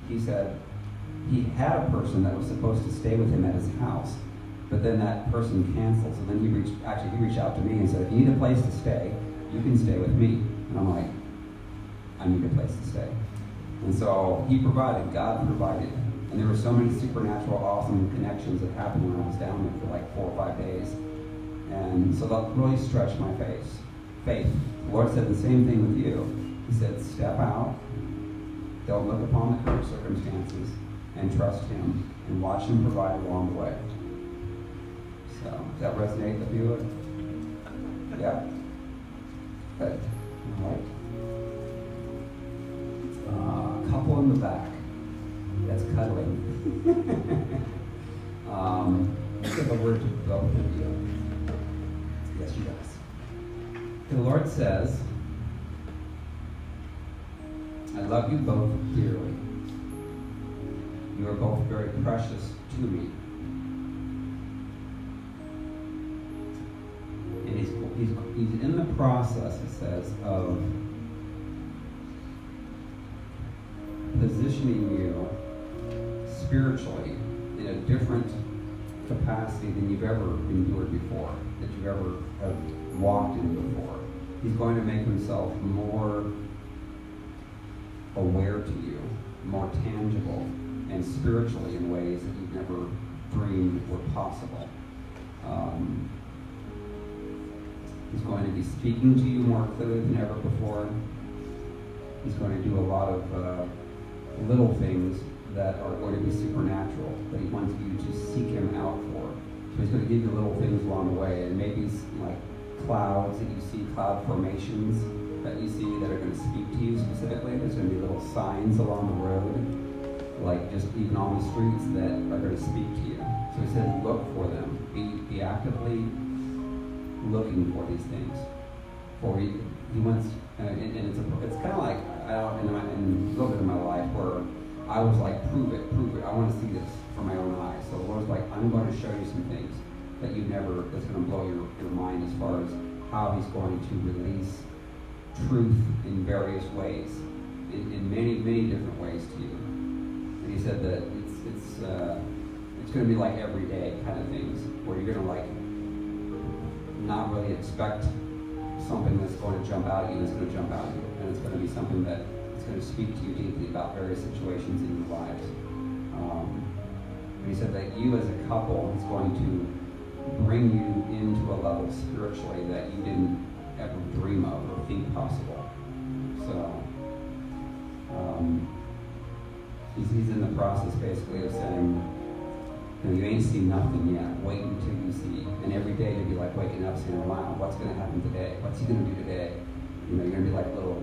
he said he had a person that was supposed to stay with him at his house, but then that person canceled. So then he reached out to me and said, if you need a place to stay, you can stay with me. And I'm like, I need a place to stay. And so he provided, God provided. And there were so many supernatural, awesome connections that happened when I was down there for like 4 or 5 days. And so that really stretched my faith. The Lord said the same thing with you. He said, step out, don't look upon the current circumstances, and trust him, and watch him provide along the way. So, does that resonate with you? Yeah? Good. All right. Couple in the back. That's cuddling. Let's give a word to both of you. Yes, you guys. The Lord says, I love you both dearly. You are both very precious to me. And he's in the process, it says, of positioning you spiritually in a different capacity than you've ever endured before, that you've ever have walked in before. He's going to make himself more aware to you, more tangible, and spiritually in ways that you've never dreamed were possible. He's going to be speaking to you more clearly than ever before. He's going to do a lot of little things that are going to be supernatural, that he wants you to seek him out for. So he's going to give you little things along the way, and maybe like clouds that you see, cloud formations that you see that are going to speak to you specifically. There's going to be little signs along the road, like just even on the streets, that are going to speak to you. So he says, look for them. Be actively looking for these things. For he wants, and it's kind of like in a little bit of my life where I was like, prove it. I want to see this from my own eyes. So the Lord's like, I'm going to show you some things that that's going to blow your mind as far as how he's going to release truth in various ways, in many, many different ways to you. And he said that it's going to be like everyday kind of things, where you're going to like not really expect something that's going to jump out at you that's going to jump out at you. And it's going to be something that is going to speak to you deeply about various situations in your lives. He said that you as a couple is going to bring you into a level spiritually that you didn't ever dream of or think possible. So he's in the process basically of saying, you ain't seen nothing yet. Wait until you see. And every day to be like waking up saying, wow, what's going to happen today? What's he going to do today? You're going to be like little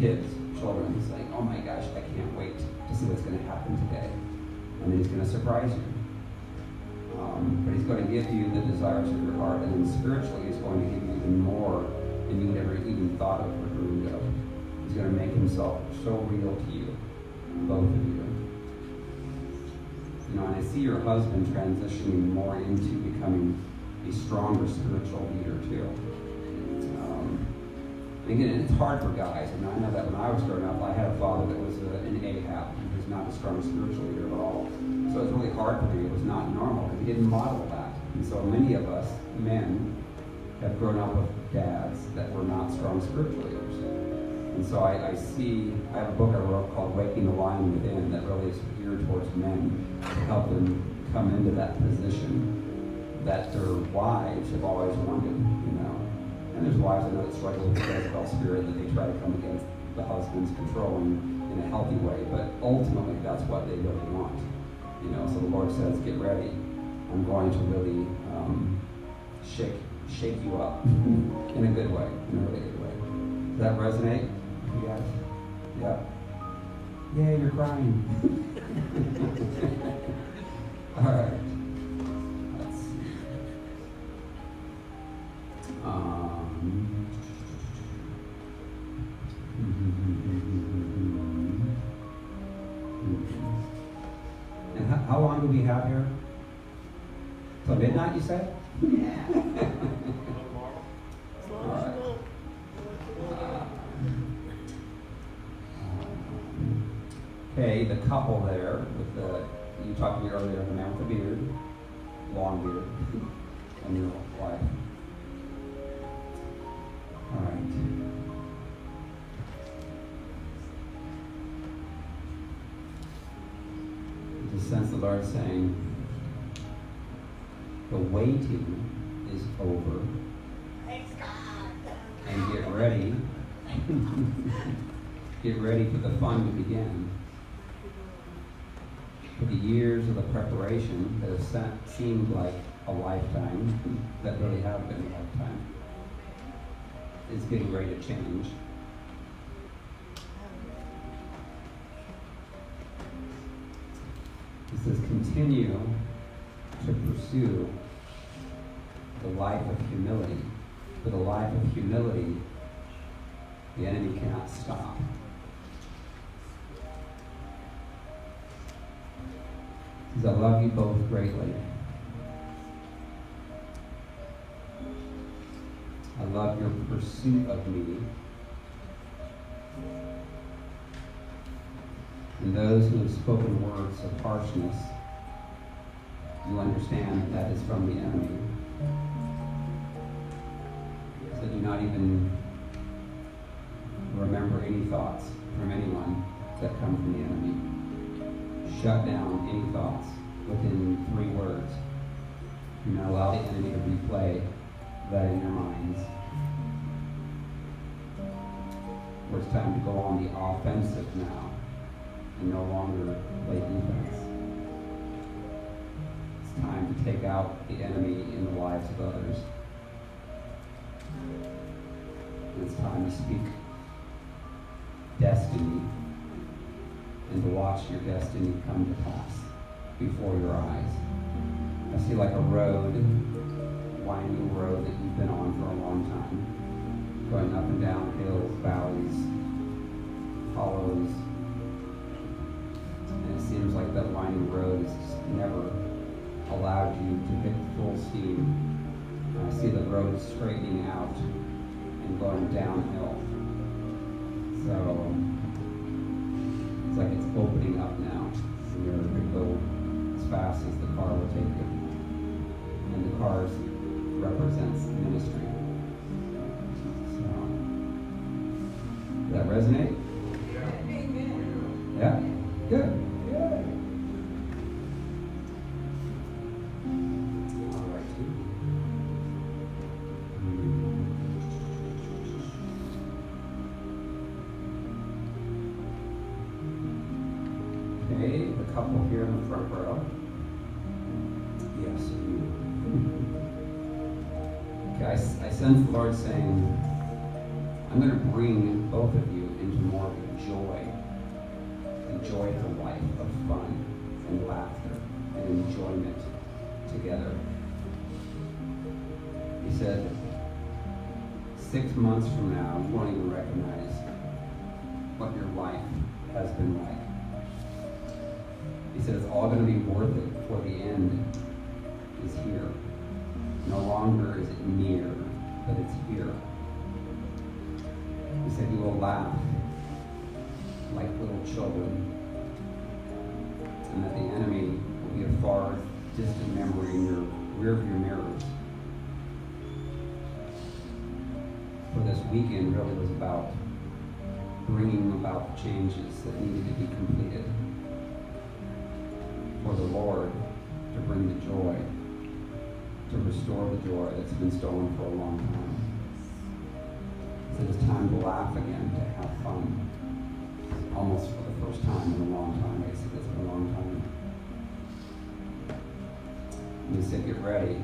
kids, children. It's like, oh my gosh, I can't wait to see what's going to happen today. And then he's going to surprise you. But he's going to give you the desires of your heart. And then spiritually, he's going to give you even more than you would ever even thought of or dreamed of. He's going to make himself so real to you, both of you. And I see your husband transitioning more into becoming a stronger spiritual leader too. Again, it's hard for guys. And I know that when I was growing up, I had a father that was an Ahab. He was not a strong spiritual leader at all. So it was really hard for me. It was not normal because he didn't model that. And so many of us, men, have grown up with dads that were not strong spiritual leaders. And so I have a book I wrote called Waking the Lion Within that really is geared towards men to help them come into that position that their wives have always wanted, And there's wives I know that struggle with the Jezebel spirit, that they try to come against the husband's control in a healthy way, but ultimately that's what they really want. So the Lord says, get ready. I'm going to really shake you up in a good way, in a really good way. Does that resonate? Yes. Yeah. Yay, you're crying. All right. Let's see. And how long do we have here? Till midnight, you said? Yeah. All right. Okay, the couple there with you talked to me earlier, the man with the beard, long beard, and your wife. All right. Just sense the Lord saying, the waiting is over. Thanks God. And get ready. Get ready for the fun to begin. For the years of the preparation that have seemed like a lifetime, that really have been a lifetime, is getting ready to change. It says, continue to pursue the life of humility. For the life of humility, the enemy cannot stop. He says, I love you both greatly. I love your pursuit of me. And those who have spoken words of harshness, you understand that is from the enemy. So do not even remember any thoughts from anyone that come from the enemy. Shut down any thoughts within 3 words. Do not allow the enemy to replay that in your minds. Where it's time to go on the offensive now and no longer play defense. It's time to take out the enemy in the lives of others. And it's time to speak destiny and to watch your destiny come to pass before your eyes. I see like a road, winding road that you've been on for a long time, going up and down hills, valleys, hollows, and it seems like that winding road has just never allowed you to hit full steam. And I see the road straightening out and going downhill. So it's like it's opening up now. And you're going to go as fast as the car will take you. And the cars represents ministry. So, does that resonate? Yeah? Good. Good. All right. Okay, the couple here in the front row. Yes, you. Okay, I sense the Lord saying, I'm going to bring both of you into more of a joy, a joyful life of fun and laughter and enjoyment together. He said, 6 months from now, you won't even recognize what your life has been like. He said it's all going to be worth it, for the end is here. No longer is it near, but it's here. He said you will laugh like little children, and that the enemy will be a far distant memory in your rearview mirrors. For this weekend really was about bringing about changes that needed to be completed. For the Lord to bring the joy, to restore the joy that's been stolen for a long time. So it's time to laugh again, to have fun. Almost for the first time in a long time. Basically, it's been a long time. And he said, get ready.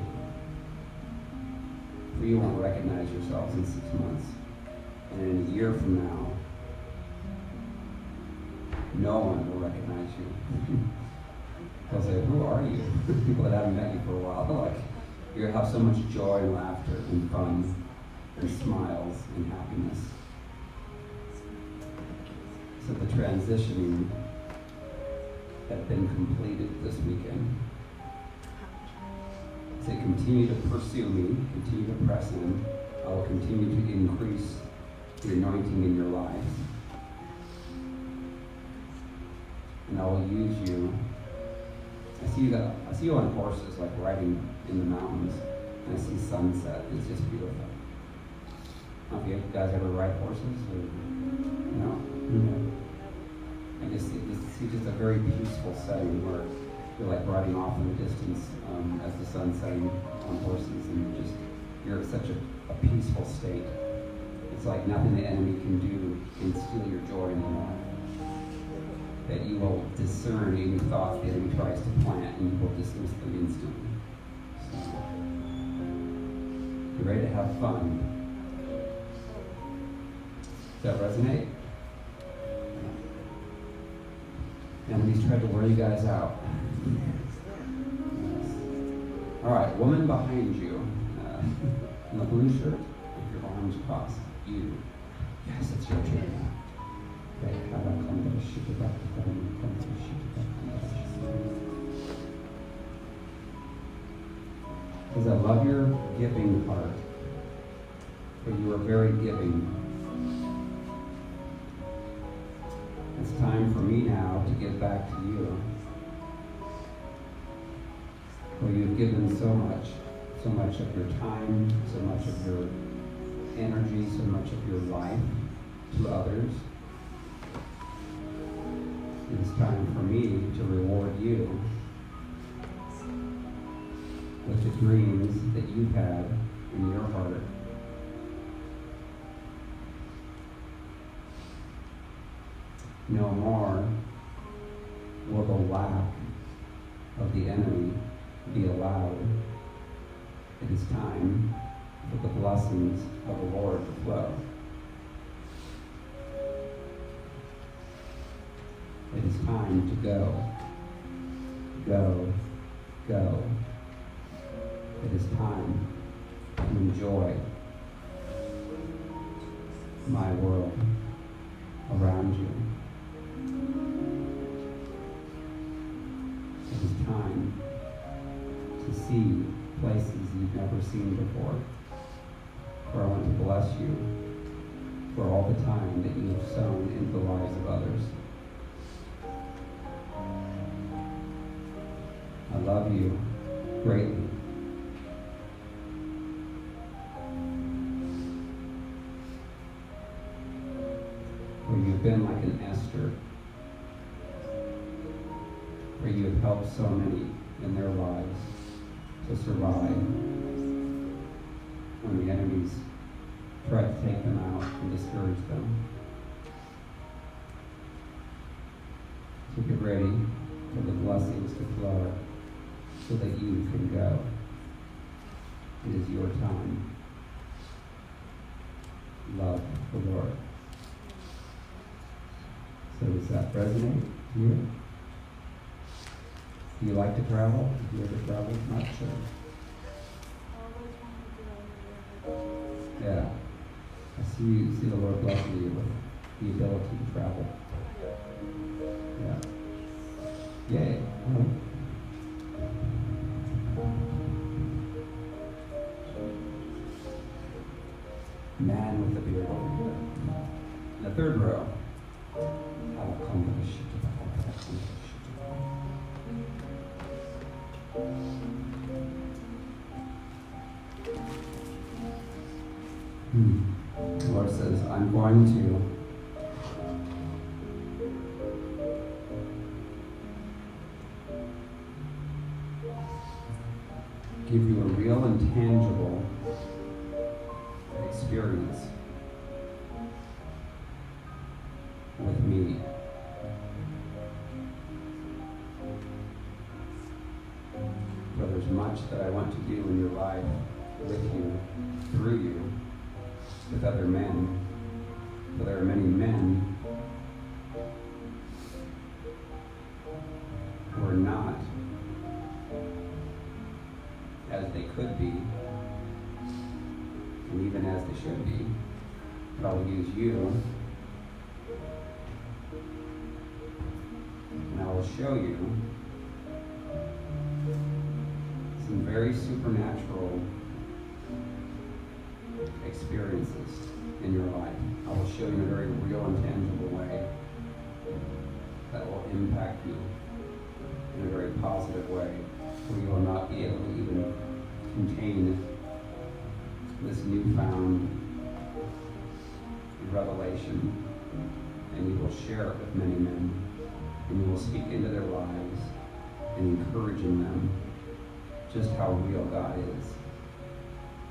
For you won't recognize yourselves in 6 months. And in a year from now, no one will recognize you. They'll say, who are you? People that haven't met you for a while. They're like, you're going to have so much joy and laughter and fun and smiles and happiness. So the transitioning had been completed this weekend. So continue to pursue me, continue to press in. I will continue to increase the anointing in your lives. And I will use you. I see you on horses, like riding in the mountains, and I see sunset. It's just beautiful. I don't know if you guys ever ride horses, or no? I just see just a very peaceful setting where you're like riding off in the distance as the sun's setting on horses, and you're in such a peaceful state. It's like nothing the enemy can do can steal your joy anymore. That you will discern any thoughts the enemy tries to plant, and you will dismiss them instantly. So, you're ready to have fun. Does that resonate? Enemies tried to wear you guys out. Yes. All right, woman behind you, in the blue shirt, with your arms crossed. You. Yes, it's your turn now. Because I love your giving heart, for you are very giving. It's time for me now to give back to you. For you've given so much of your time, so much of your energy, so much of your life to others. It's time for me to reward you with the dreams that you've had in your heart. No more will the lack of the enemy be allowed. It is time for the blessings of the Lord to flow. It is time to go. Go. Go. It is time to enjoy my world around you. It is time to see places you've never seen before. For I want to bless you for all the time that you have sown into the lives of others. I love you greatly. you've been like an Esther, where you have helped so many in their lives to survive when the enemies try to take them out and discourage them. So get ready for the blessings to flow so that you can go. It is your time. Love the Lord. So does that resonate to you? Do you like to travel? Do you ever travel much? Yeah. I see the Lord blessing you with the ability to travel. Yeah. Yay. Oh. Man with the beard over here. In the third row. The Lord says, I'm going to give you a real and tangible experience with me. For there's much that I want to do in your life with you, through you, with other men. For there are many men who are not as they could be, and even as they should be. But I will use you, and I will show you some very supernatural experiences in your life. I will show you in a very real and tangible way that will impact you in a very positive way, where you will not be able to even contain this newfound revelation, and you will share it with many men, and you will speak into their lives and encouraging them just how real God is.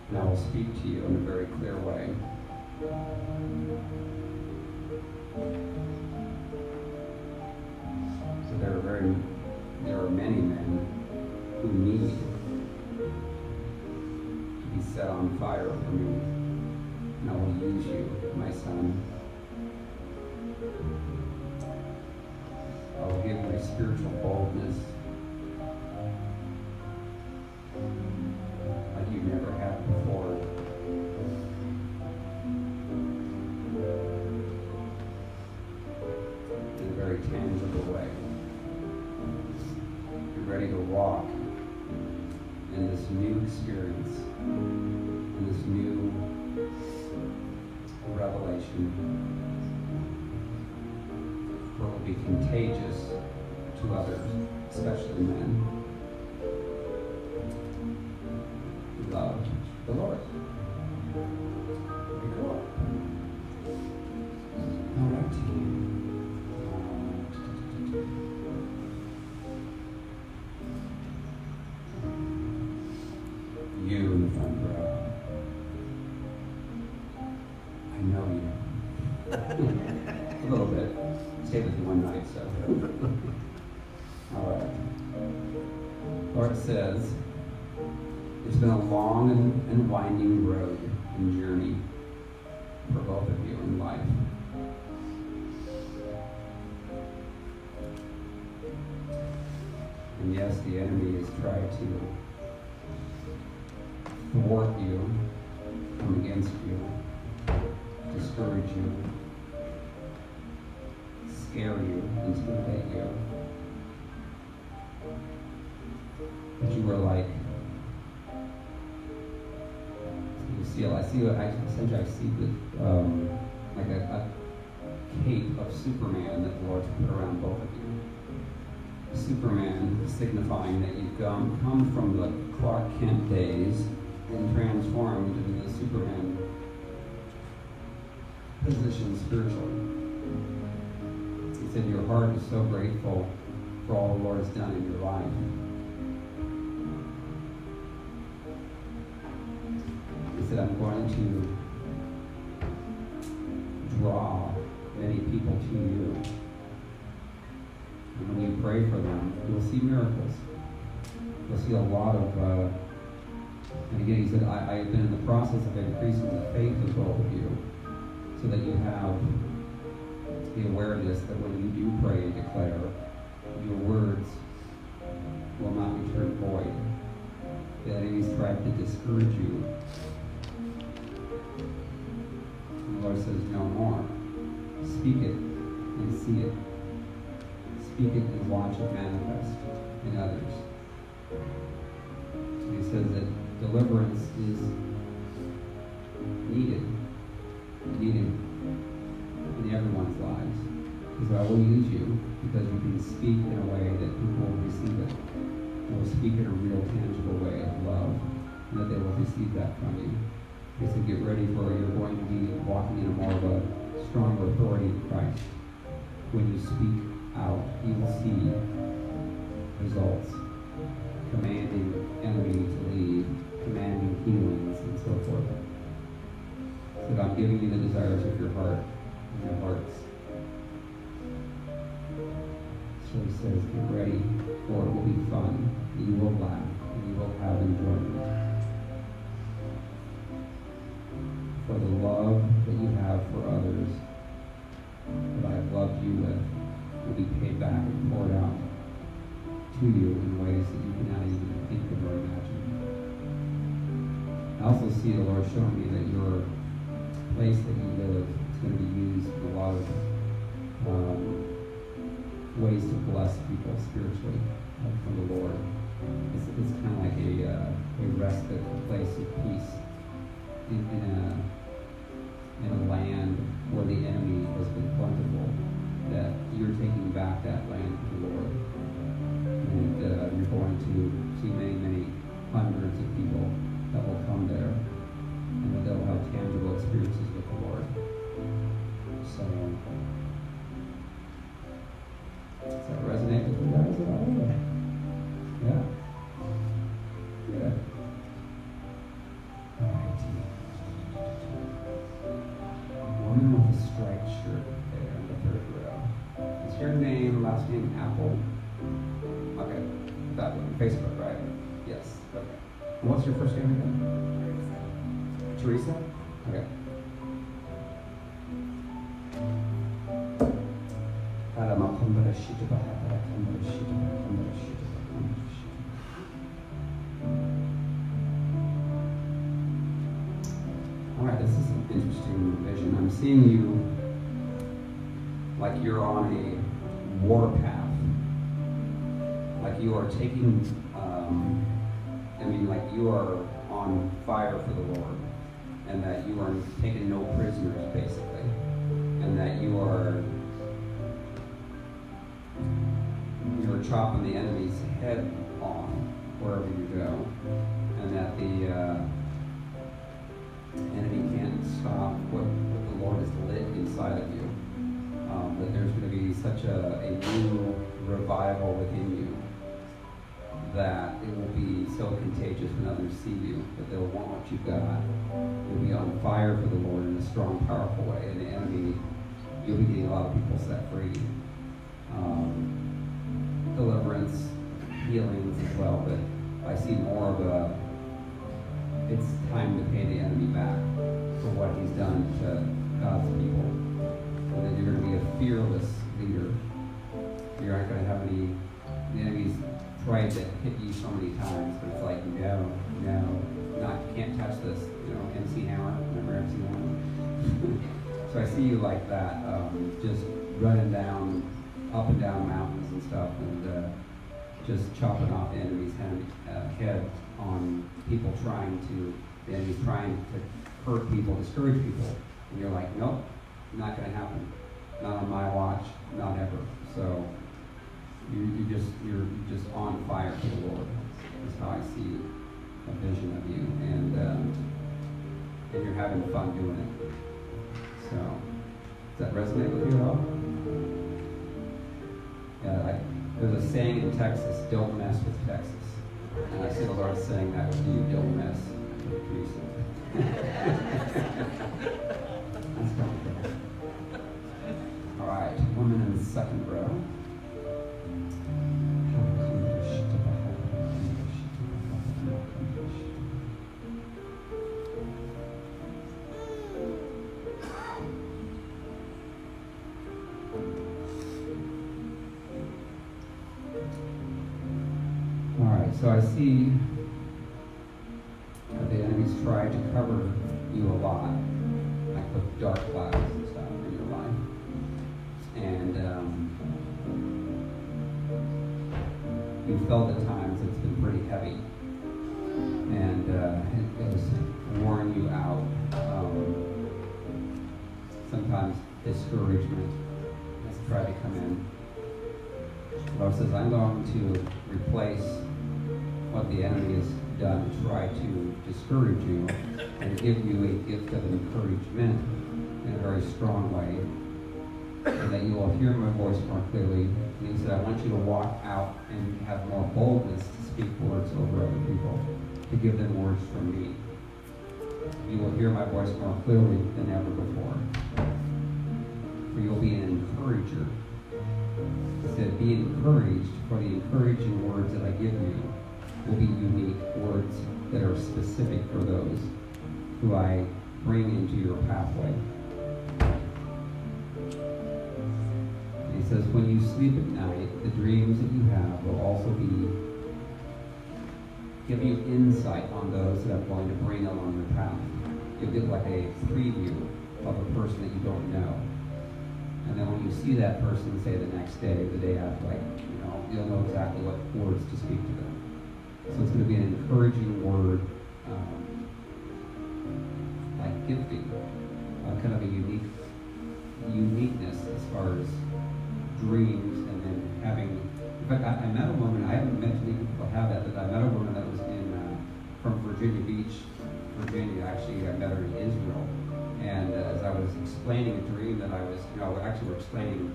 And I will speak to you in a very clear way. So there are many men who need to be set on fire for me, and I will use you, my son. I will give you a spiritual boldness like you've never had before. In a very tangible way. You're ready to walk in this new experience, in this new revelation, where it will be contagious to others, especially men. Love the Lord. Very cool. All right. You in the front row. I know you. A little bit. Stayed with you one night, so. All right. Lord says, it's been a long and winding road and journey for both of you in life. And yes, the enemy has tried to thwart you, come against you, discourage you, scare you, intimidate you. But you were like, essentially I see like a cape of Superman that the Lord's put around both of you. Superman signifying that you've come from the Clark Kent days and transformed into the Superman position spiritually. He said, your heart is so grateful for all the Lord has done in your life. He said, I'm going to draw many people to you. And when you pray for them, you'll see miracles. You'll see a lot of, and again, he said, I have been in the process of increasing the faith of both of you so that you have the awareness that when you do pray and declare, your words will not return void. The enemies tried to discourage you. The Lord says, no more. Speak it and see it. Speak it and watch it manifest in others. And he says that deliverance is needed in everyone's lives. Because I will use you because you can speak in a way that people will receive it. They will speak in a real, tangible way of love, and that they will receive that from you. He said, get ready for you're going to be walking in a more of a stronger authority in Christ. When you speak out, you will see results, commanding enemy to leave, commanding healings, and so forth. So I'm giving you the desires of your heart and your hearts. So he says, get ready, for it will be fun, and you will laugh, and you will have enjoyment. For the love that you have for others, that I have loved you with, will be paid back and poured out to you in ways that you cannot even think of or imagine. I also see the Lord showing me that your place that you live is going to be used in a lot of ways to bless people spiritually from the Lord. It's kind of like a respite, a place of peace in a land where the enemy has been plentiful, that you're taking back that land to the Lord. And you're going to see many, many hundreds of people that will come there, and that they'll have tangible experiences with the Lord. So, does that resonate with you guys at all? Yeah? Good. All right. Woman with a striped shirt there in the third row. Is your name, last name Apple? Okay. That one. Facebook, right? Yes. Okay. And what's your first name again? Teresa? Okay. Alright, this is an interesting vision. I'm seeing you like you're on a war path. Like you are taking, like you are on fire for the Lord. And that you are taking no prisoners, basically. And that you're chopping the enemy's head off wherever you go. And that the enemy can't stop what the Lord has lit inside of you. That there's going to be such a new revival within you that it will be so contagious when others see you that they'll want what you've got. You'll be on fire for the Lord in a strong, powerful way, and the enemy, you'll be getting a lot of people set free. Deliverance, healings as well, but I see more of it's time to pay the enemy back for what he's done to God's people. And then you're going to be a fearless leader. You aren't going to have the enemy's tried to hit you so many times, but it's like, no, can't touch this, MC Hammer, remember MC Hammer? So I see you like that, just running down, up and down mountains and stuff, and just chopping off the enemy's head on people the enemy's trying to hurt people, discourage people, and you're like, nope, not going to happen. Not on my watch, not ever. So you're just on fire for the Lord. That's how I see a vision of you, and you're having fun doing it. So Does that resonate with you at all? Yeah, there's a saying in Texas, don't mess with Texas. And I see the Lord saying that with you, don't mess with Houston. That's kind of cool. All right, woman in the second row. So I see that the enemy's tried to cover you a lot, like with dark clouds and stuff in your life. And you felt at times it's been pretty heavy. And it was worn you out. Sometimes discouragement has tried to come in. The Lord says, I'm going to replace what the enemy has done to try to discourage you and give you a gift of encouragement in a very strong way, and that you will hear my voice more clearly. And he said, I want you to walk out and have more boldness to speak words over other people, to give them words from me. You will hear my voice more clearly than ever before. For you'll be an encourager. He said, be encouraged, for the encouraging words that I give you will be unique words that are specific for those who I bring into your pathway. And he says, when you sleep at night, the dreams that you have will also give you insight on those that I'm going to bring along your path. You'll get like a preview of a person that you don't know. And then when you see that person, say the next day, the day after, you'll know exactly what words to speak to them. So it's going to be an encouraging word, like gifting, kind of a uniqueness as far as dreams, and then having. In fact, I met a woman. I haven't met many people have that, but I met a woman that was from Virginia Beach, Virginia. Actually, I met her in Israel, and as I was explaining a dream that I was, we're explaining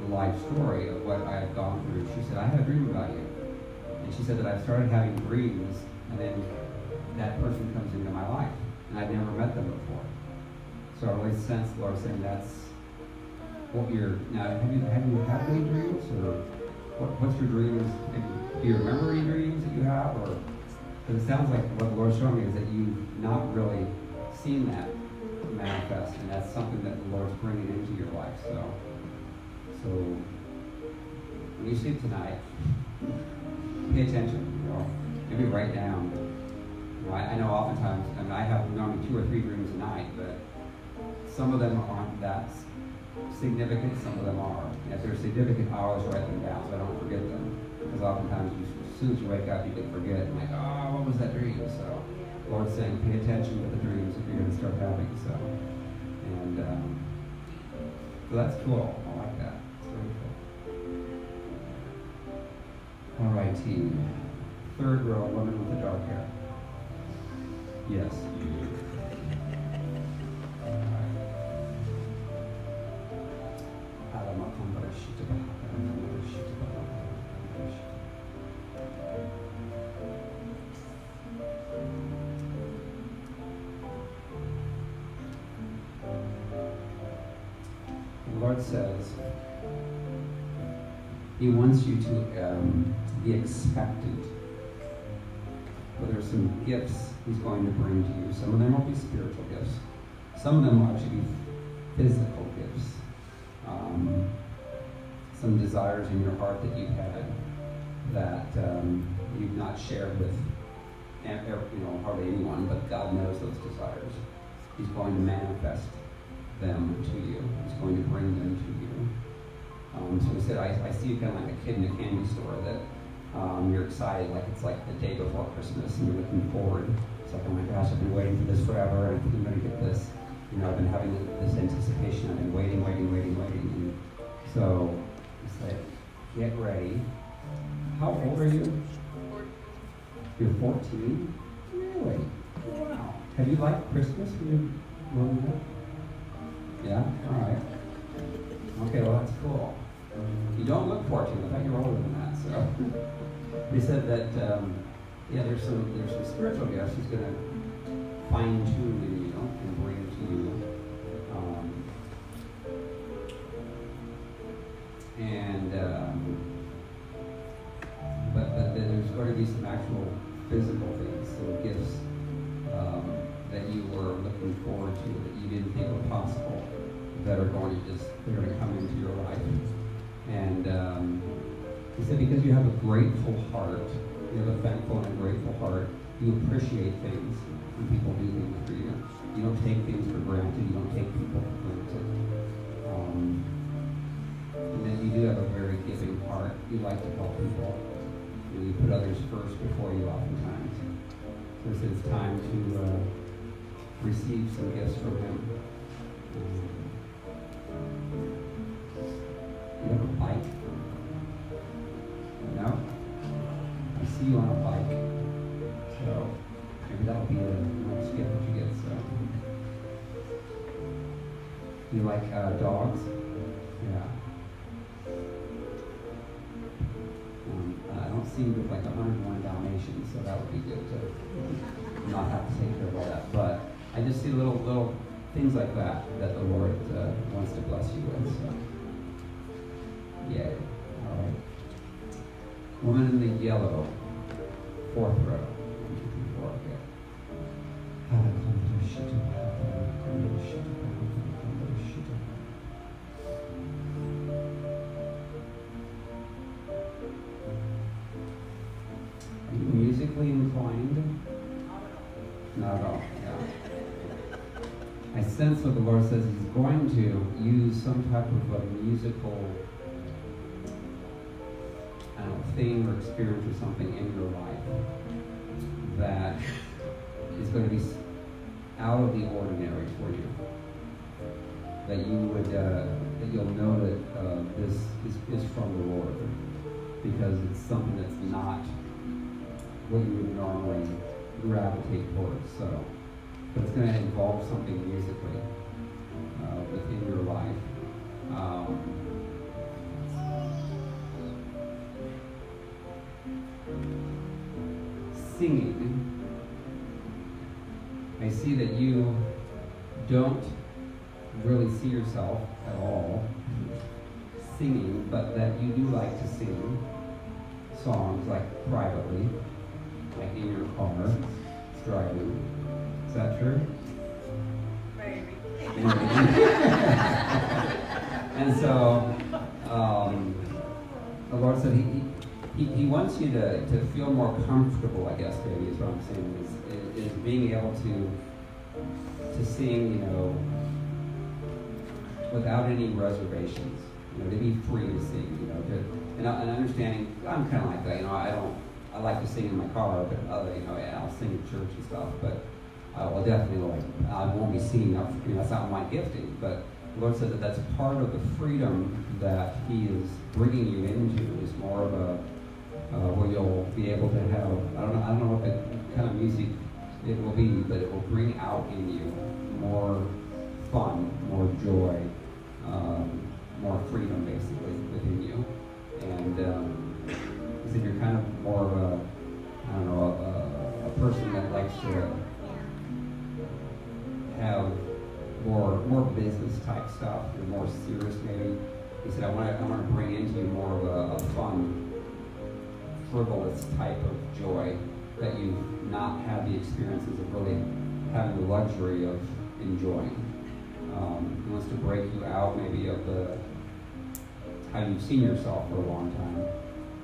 the life story of what I had gone through. She said, "I had a dream about you." And she said that I started having dreams, and then that person comes into my life, and I'd never met them before. So I really sensed the Lord saying, "That's what you're." Now, have you had any dreams, or what's your dreams? Do you remember any dreams that you have, or? Because it sounds like what the Lord's showing me is that you've not really seen that manifest, and that's something that the Lord's bringing into your life. So when you sleep tonight, pay attention, maybe write down. I know oftentimes, I have normally 2 or 3 dreams a night, but some of them aren't that significant, some of them are. And if they're significant, I always write them down so I don't forget them. Because oftentimes, as soon as you wake up, you can forget. I'm like, what was that dream? So, the Lord's saying, pay attention to the dreams if you're going to start having. So that's cool. I like that. It's very cool. All right, team. Third row, woman with the dark hair. Yes. The Lord says He wants you to be expectant. But there's some gifts He's going to bring to you. Some of them will be spiritual gifts. Some of them will actually be physical gifts. Some desires in your heart that you've had that you've not shared with hardly anyone, but God knows those desires. He's going to manifest them to you. He's going to bring them to you. So He said, I see you kind of like a kid in a candy store that you're excited, like it's like the day before Christmas, and you're looking forward. It's like, oh my gosh, I've been waiting for this forever, and I'm going to get this. I've been having this anticipation. I've been waiting. And so it's like, get ready. How old are you? You're 14? Really? Wow. Have you liked Christmas when you were growing up? Yeah? All right. Okay, well that's cool. You don't look 14. I thought you were older than that. So they said that yeah, there's some spiritual gifts He's going to fine tune in you and bring to you. But there's going to be some actual physical things, some gifts that you were looking forward to that you didn't think were possible, that are going to come into your life. And he said, because you have a grateful heart, you have a thankful and a grateful heart, you appreciate things when people do things for you. You don't take things for granted. You don't take people for granted. And then you do have a very giving heart. You like to help people. You put others first before you oftentimes. So it's time to receive some gifts from Him. You have a bike? No? I see you on a bike. So maybe that'll be the next gift that you get. So you like dogs? Yeah. I don't see you with like 101 Dalmatians, so that would be good to not have to take care of all that. But I just see little things like that the Lord wants to bless you with. So. Yay. All right. Woman in the yellow, 4th row. 1, 2, 3, 4. Okay. Are you musically inclined? Not at all. Yeah. I sense what the Lord says He's going to use some type of a musical thing or experience or something in your life that is going to be out of the ordinary for you. That you would, that you'll know that this is from the Lord, because it's something that's not what you would normally gravitate towards. So, but it's going to involve something musically within your life. Singing, I see that you don't really see yourself at all singing, but that you do like to sing songs like privately, like in your car, driving. Is that true? Maybe. And so, the Lord said He wants you to feel more comfortable, I guess, maybe is what I'm saying, is being able to sing, without any reservations, to be free to sing, and understanding, I'm kind of like that, I like to sing in my car, but I'll sing in church and stuff, but I will definitely, I won't be singing up, that's not my gifting, but the Lord said that that's part of the freedom that He is bringing you into, is more of a, where you'll be able to have, I don't know what the kind of music it will be, but it will bring out in you more fun, more joy, more freedom basically within you. And He said you're kind of more of a, a person that likes to have more business type stuff, and more serious maybe. He said I want to bring into you more of a fun, frivolous type of joy that you've not had the experiences of really having the luxury of enjoying. He wants to break you out maybe of how you've seen yourself for a long time,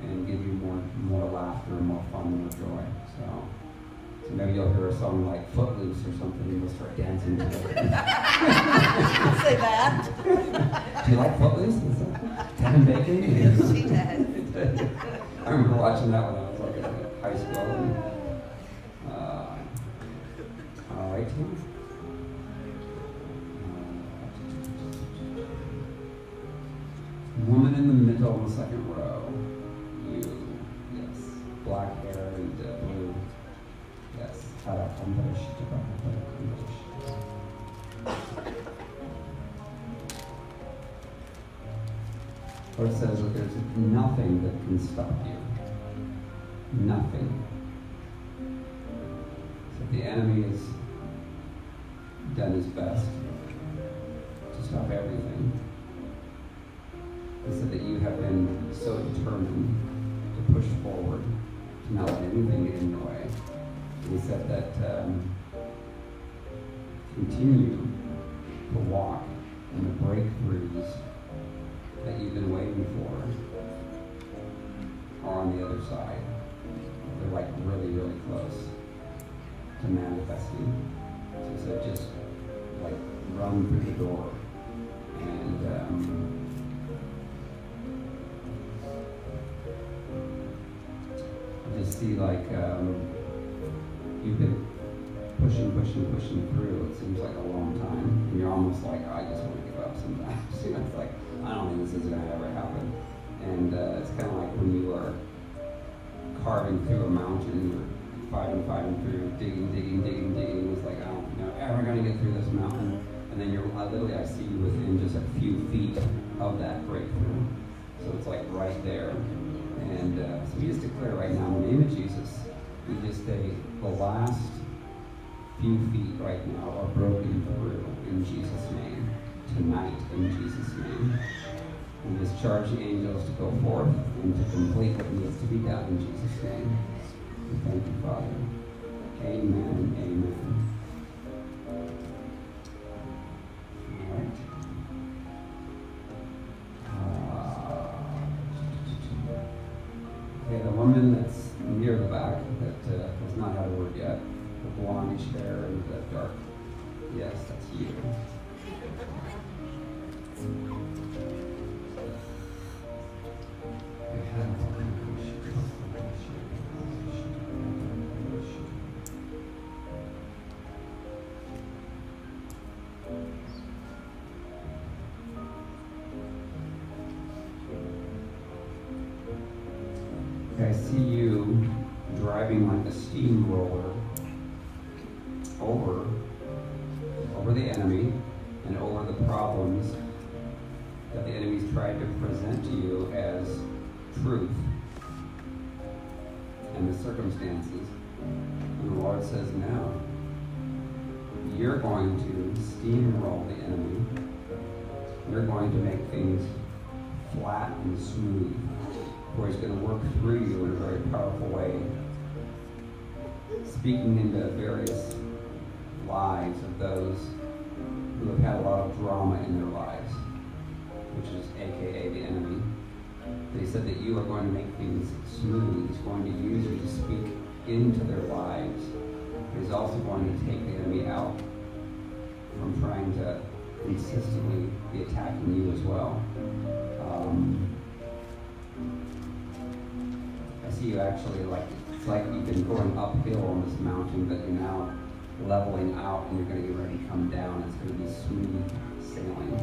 and give you more laughter, more fun, more joy. So maybe you'll hear a song like Footloose or something, and you'll start dancing to it. I'll say that. Do you like Footloose? Kevin Bacon? Yes, she does. I remember watching that when I was like in high school. All right, Tim. Woman in the middle in the second row. You, yes. Black hair and blue. Yes. Lord says that there's nothing that can stop you. Nothing. So the enemy has done his best to stop everything. He said that you have been so determined to push forward, to not let anything get in your way. He said that continue to walk in the breakthroughs that you've been waiting for are on the other side. They're like really, really close to manifesting. So he said just like run through the door and I just see like you've been pushing through. It seems like a long time, and you're almost like, I just want to give up sometimes. You know, it's like, I don't think this is going to ever happen. And it's kind of like when you are carving through a mountain, you're fighting through, digging. It's like, I don't know, ever going to get through this mountain. And then you're literally, I see you within just a few feet of that breakthrough. So it's like right there. And so we just declare right now, in the name of Jesus, we just say the last few feet right now are broken through in Jesus' name. Tonight, in Jesus' name. We just charge the angels to go forth and to complete what needs to be done in Jesus' name. We thank you, Father. Amen. Amen. All right. Okay, the woman that's near the back that has not had a word yet, the blondish hair and the dark, yes, that's you. I see you driving like a steamroller over the enemy and over the problems that the enemy's tried to present to you as truth and the circumstances. And the Lord says, no, you're going to steamroll the enemy. You're going to make things flat and smooth, where he's going to work through you in a very powerful way, speaking into various lives of those who have had a lot of drama in their lives, which is AKA the enemy. But he said that you are going to make things smooth. He's going to use you to speak into their lives. But he's also going to take the enemy out from trying to consistently be attacking you as well. I see you actually it's like you've been going uphill on this mountain, but you're now leveling out and you're going to get ready to come down. It's going to be smooth sailing.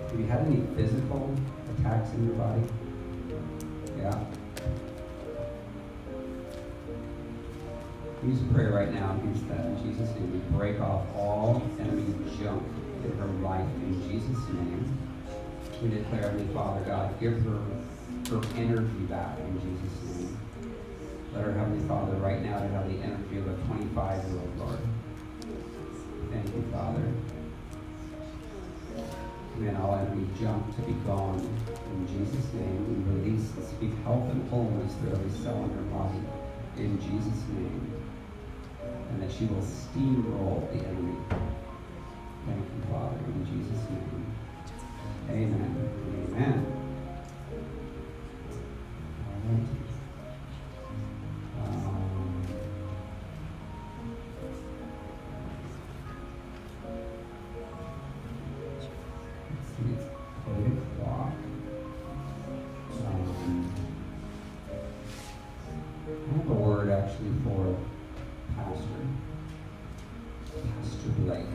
Have you had any physical attacks in your body? Yeah. You just pray right now against that in Jesus' name. We break off all enemy junk in her life in Jesus' name. We declare, Heavenly Father God, give her energy back in Jesus' name. Let her, Heavenly Father, right now to have the energy of a 25-year-old, Lord. Thank you, Father. Command all enemy junk to be gone in Jesus' name. We release and speak health and wholeness through every cell in her body in Jesus' name. And that she will steamroll the enemy. Thank you, Father, in Jesus' name. Amen. Amen. All right. Let's see, it's 8 o'clock. I have a word actually for Pastor Blake.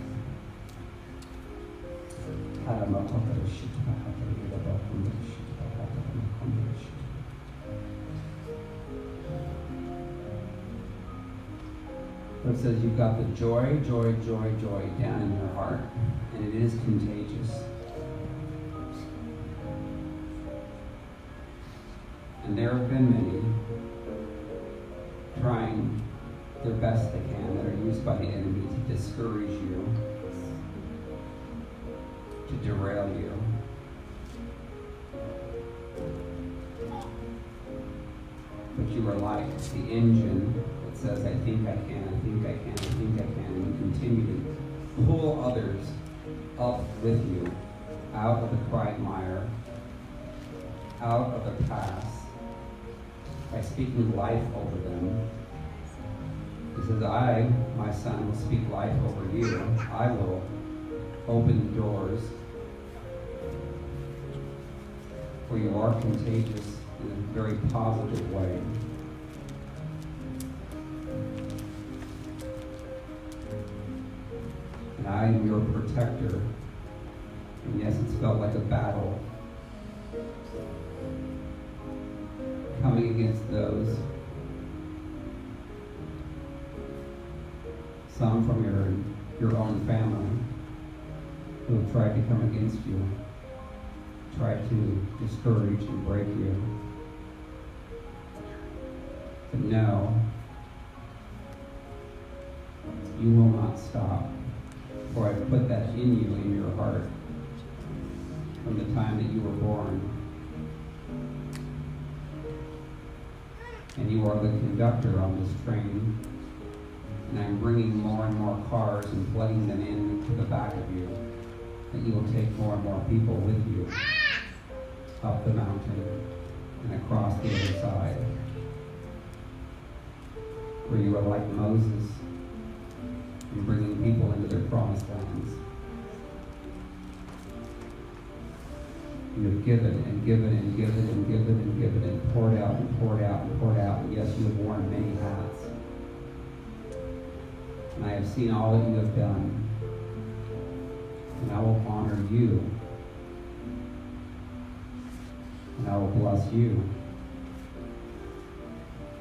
It says you've got the joy down in your heart. and it is contagious. And there have been many trying their best they can that are used by the enemy to discourage you, to derail you. But you are like the engine that says, I think I can, I think I can, I think I can, and you continue to pull others up with you out of the quagmire, out of the past, by speaking life over them. He says, I, my son, will speak life over you. I will open doors, for you are contagious in a very positive way. And I am your protector. And yes, it's felt like a battle coming against those, some from your own family, who have tried to come against you, tried to discourage and break you. But no, you will not stop, for I put that in you, in your heart, from the time that you were born. And you are the conductor on this train, and I'm bringing more and more cars and plugging them into the back of you, that you will take more and more people with you up the mountain and across the other side, where you are like Moses in bringing people into their promised lands. You have given and given and given and given and given and poured out and poured out and poured out. And yes, you have worn many hats. And I have seen all that you have done. And I will honor you. And I will bless you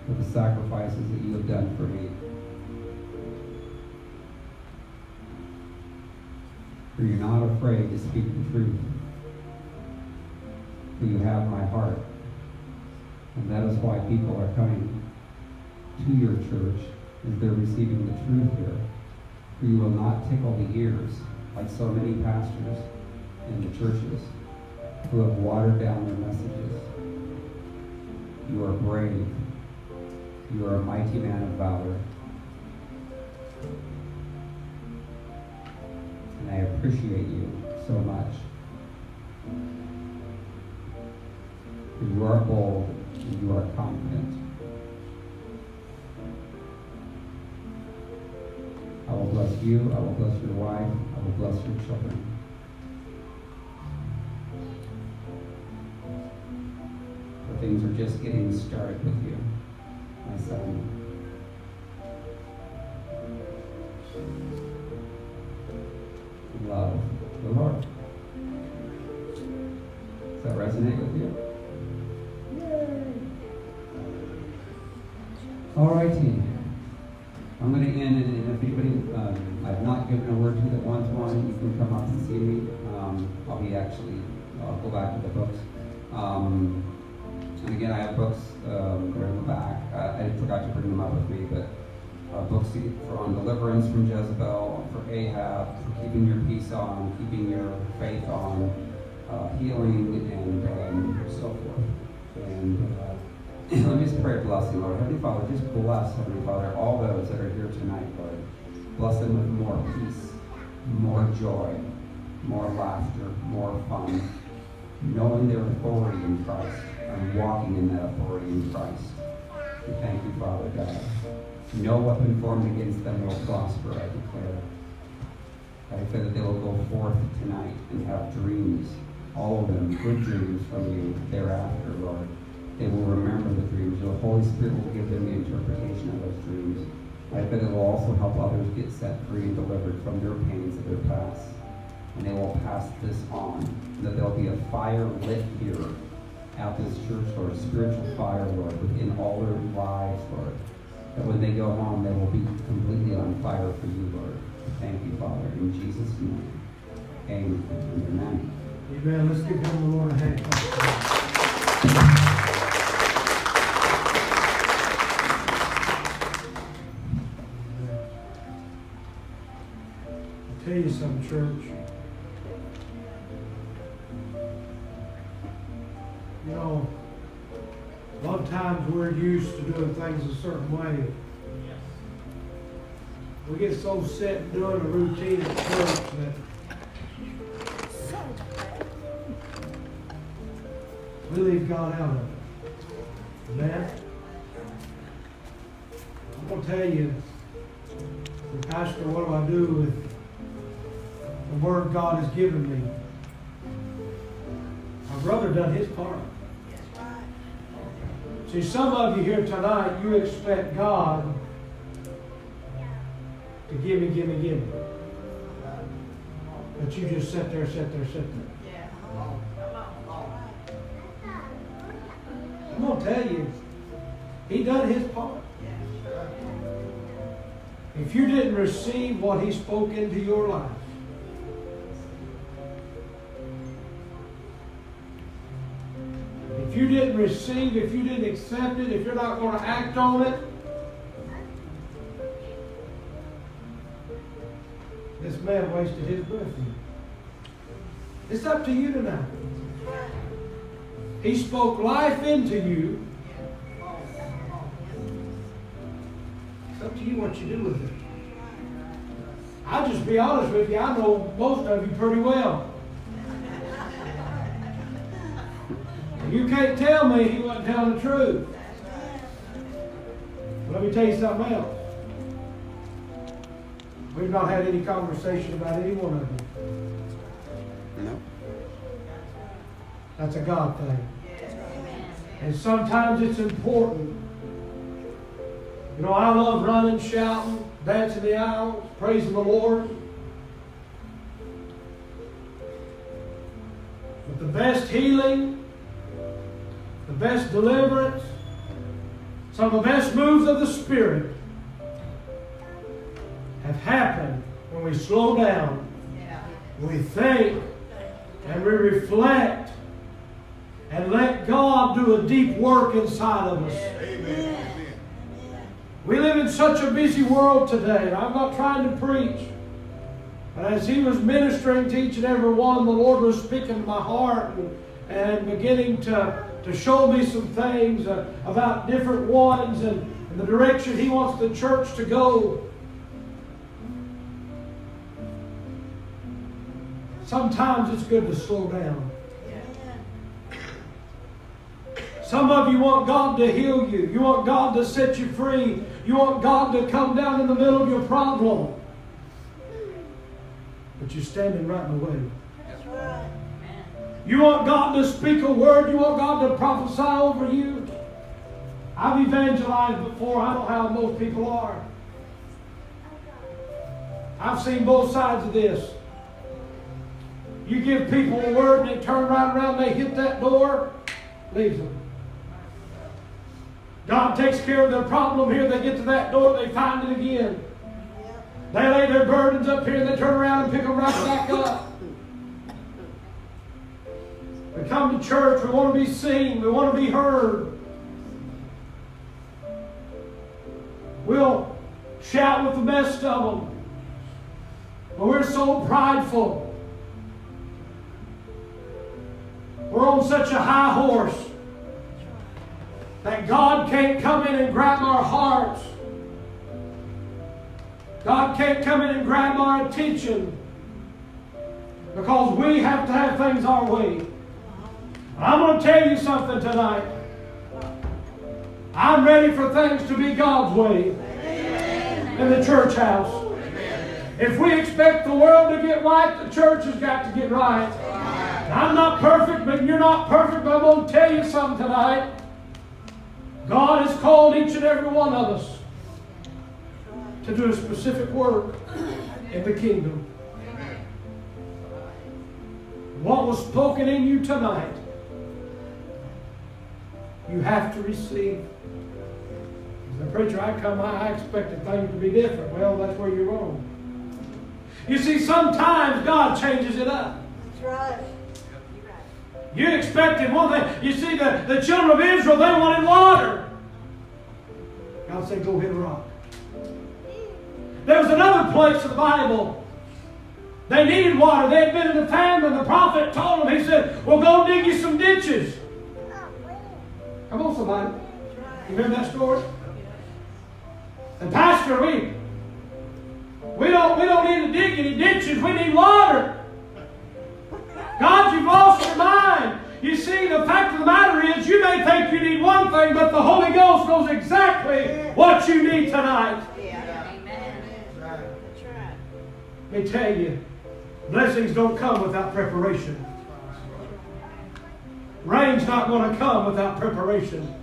for the sacrifices that you have done for me. For you're not afraid to speak the truth. For you have my heart. And that is why people are coming to your church, as they're receiving the truth here. For you will not tickle the ears like so many pastors in the churches who have watered down their messages. You are brave. You are a mighty man of valor. And I appreciate you so much. You are bold and you are confident. I will bless you, I will bless your wife, I will bless your children. For things are just getting started with you, my son. Love the Lord. Does that resonate with you? Alrighty. I'm going to end, and if anybody I've not given a word to that wants one, you can come up and see me. I'll go back to the books. And again, I have books, they're in the back. I forgot to bring them up with me, but books on deliverance from Jezebel, for Ahab, for keeping your peace on, keeping your faith on, healing, and so forth. And let me just pray a blessing, Lord. Heavenly Father, just bless, Heavenly Father, all those that are here tonight, Lord. Bless them with more peace, more joy, more laughter, more fun, knowing their authority in Christ and walking in that authority in Christ. We thank you, Father God. No weapon formed against them will prosper, I declare. I declare that they will go forth tonight and have dreams, all of them, good dreams from you thereafter, Lord. They will remember the dreams. The Holy Spirit will give them the interpretation of those dreams. I bet it will also help others get set free and delivered from their pains of their past. And they will pass this on. That there will be a fire lit here at this church, Lord, a spiritual fire, Lord, within all their lives, Lord. That when they go home, they will be completely on fire for you, Lord. Thank you, Father, in Jesus' name. Amen. Let's give him the Lord a hand. I'll tell you something, church. You know, a lot of times we're used to doing things a certain way. We get so set in doing a routine at church that we leave God out of it. Amen? I'm going to tell you, Pastor, what do I do with the word God has given me? My brother done his part. See, some of you here tonight, you expect God to give me. But you just sit there. I'm going to tell you, he done his part. If you didn't receive what he spoke into your life, if you didn't receive, if you didn't accept it, if you're not going to act on it, this man wasted his breath. It's up to you tonight. He spoke life into you. It's up to you what you do with it. I'll just be honest with you, I know most of you pretty well. You can't tell me he wasn't telling the truth. Let me tell you something else. We've not had any conversation about any one of you. No. That's a God thing. And sometimes it's important. You know, I love running, shouting, dancing the aisles, praising the Lord. But the best healing, the best deliverance, some of the best moves of the Spirit have happened when we slow down, we think, and we reflect, and let God do a deep work inside of us. Amen. We live in such a busy world today, and I'm not trying to preach. But as he was ministering to each and every one, the Lord was speaking to my heart and beginning to show me some things about different ones and the direction he wants the church to go. Sometimes it's good to slow down. Some of you want God to heal you. You want God to set you free. You want God to come down in the middle of your problem. But you're standing right in the way. You want God to speak a word. You want God to prophesy over you. I've evangelized before. I know how most people are. I've seen both sides of this. You give people a word and they turn right around, they hit that door, leaves them. God takes care of their problem here, they get to that door, they find it again. They lay their burdens up here and they turn around and pick them right back up. We come to church, we want to be seen, we want to be heard. We'll shout with the best of them. But we're so prideful. We're on such a high horse that God can't come in and grab our hearts. God can't come in and grab our attention because we have to have things our way. I'm going to tell you something tonight. I'm ready for things to be God's way in the church house. If we expect the world to get right, the church has got to get right. I'm not perfect, but you're not perfect, but I'm going to tell you something tonight. God has called each and every one of us to do a specific work in the kingdom. What was spoken in you tonight, you have to receive. As a preacher, I expected things to be different. Well, that's where you're wrong. You see, sometimes God changes it up. That's right. You expected one thing. You see, the children of Israel, they wanted water. God said, go hit a rock. There was another place in the Bible. They needed water. They had been in a famine. The prophet told them, he said, well, go dig you some ditches. Come on, somebody. You remember that story? And Pastor, we don't need to dig any ditches. We need water. God, you've lost your mind. You see, the fact of the matter is, you may think you need one thing, but the Holy Ghost knows exactly what you need tonight. Amen. That's right. That's right. Let me tell you, blessings don't come without preparation. Rain's not going to come without preparation.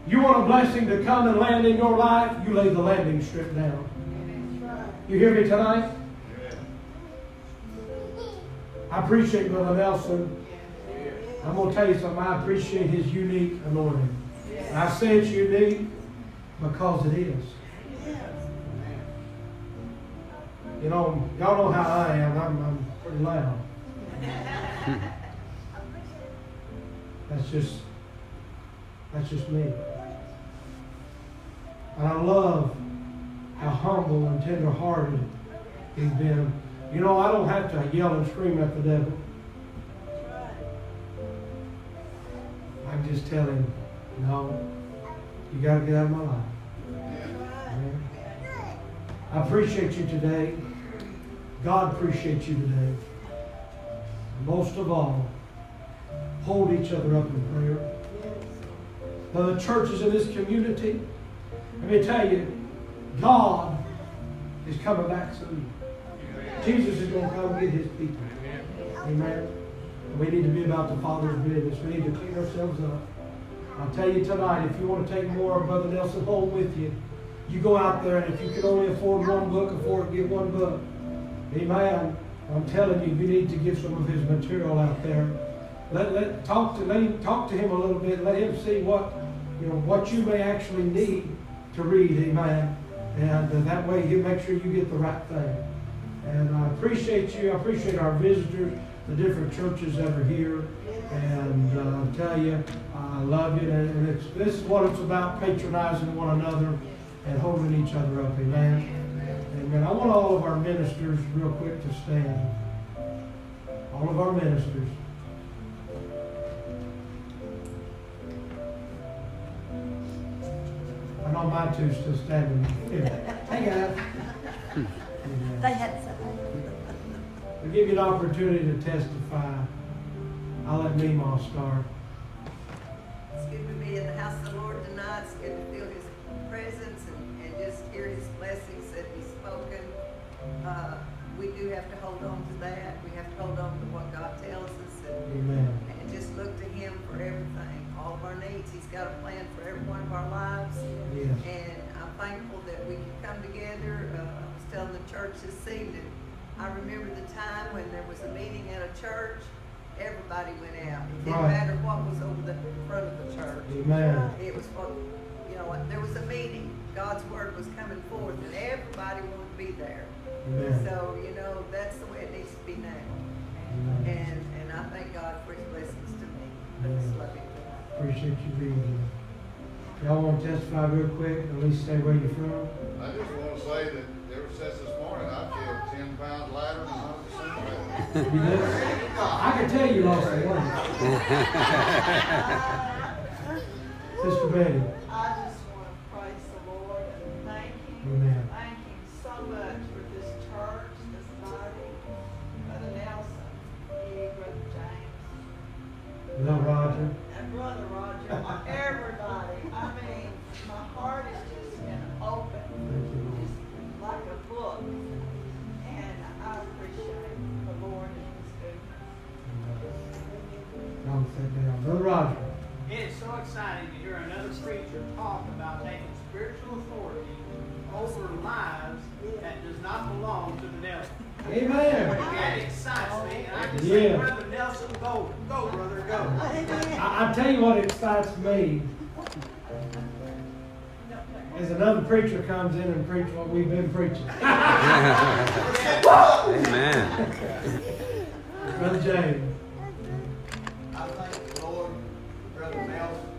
You want a blessing to come and land in your life, you lay the landing strip down. You hear me tonight? I appreciate Brother Nelson. I'm going to tell you something. I appreciate his unique anointing. And I say it's unique because it is. You know, y'all know how I am. I'm pretty loud. That's just me. And I love how humble and tender-hearted he's been. You know, I don't have to yell and scream at the devil. I just tell him, no, you got to get out of my life. Amen. I appreciate you today. God appreciates you today. And most of all, hold each other up in prayer. Now, the churches in this community, let me tell you, God is coming back soon. Jesus is going to come get his people. Amen. We need to be about the Father's business. We need to clean ourselves up. I'll tell you tonight, if you want to take more of Brother Nelson home with you, you go out there, and if you can only afford one book, get one book. Amen. I'm telling you, you need to get some of his material out there. Let him talk to him a little bit. Let him see what you may actually need to read. Amen. And that way he'll make sure you get the right thing. And I appreciate you. I appreciate our visitors, the different churches that are here. And I'll tell you, I love you. And this is what it's about, patronizing one another and holding each other up. Amen. Amen. I want all of our ministers real quick to stand. All of our ministers. I know my two still standing. Hey guys. They had something. We give you an opportunity to testify. I'll let Meemaw start. It's good to be in the house of the Lord tonight. It's good to feel his presence and just hear his blessings that he's spoken. We do have to hold on to that. We have to hold on to what God tells us Amen. and just look to him for everything. All of our needs. He's got a plan for every one of our lives. Yes. And I'm thankful that we can come together. I was telling the church this evening, I remember the time when there was a meeting at a church, everybody went out. It didn't Right. matter what was over the front of the church. Amen. It was what, there was a meeting. God's word was coming forth and everybody wanted to be there. Amen. So, that's the way it needs to be now. Amen. And I thank God for his blessings to me. I just love him. Appreciate you being here. Y'all want to testify real quick? At least say where you're from. I just want to say that ever since this morning, I've killed 10 pounds lighter than 100% weight. You did? I can tell you lost some weight. Sister Betty. I just want to praise the Lord and thank Him. Amen. Thank Him so much for this church, this body, Brother Nelson, you, Brother James, Little Roger. and Brother Roger, everybody. I mean, my heart is just been open, just like a book. And I appreciate the Lord and His goodness. Y'all sit down. Brother Roger. It is so exciting to hear another preacher talk about taking spiritual authority over lives that does not belong to the devil. Amen. That excites me, and I can Yeah. say, Brother Nelson, go, brother, go. I tell you what excites me is another preacher comes in and preaches what we've been preaching. Amen. Brother Brother James. I thank the Lord, Brother Nelson,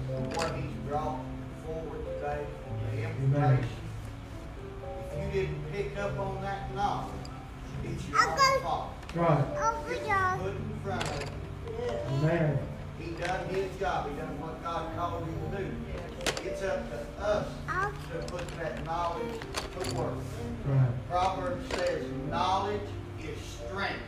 for what he's brought forward today, the information. If you didn't pick up on that knowledge, it's your own fault. Right. It's put in front of you. Amen. He done his job. He done what God called him to do. It's up to us to put that knowledge to work. Right. Proverbs says knowledge is strength.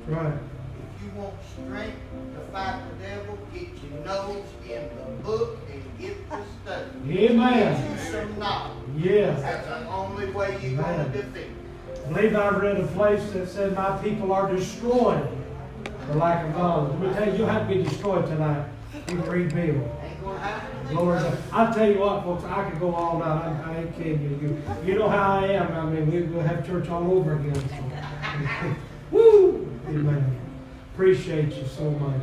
Right. If you want strength to fight the devil, get your nose in the book and get to study. Amen. Get you some knowledge. Yes. That's the only way you're going to defeat it. I believe I read a place that said, my people are destroyed for lack of knowledge. Let me tell you, you'll have to be destroyed tonight. You can read Bible. Ain't going to happen. Lord, I'll tell you what, folks, I could go all night. I ain't kidding you. You know how I am. I mean, we'll have church all over again. So. Woo! Amen. Appreciate you so much.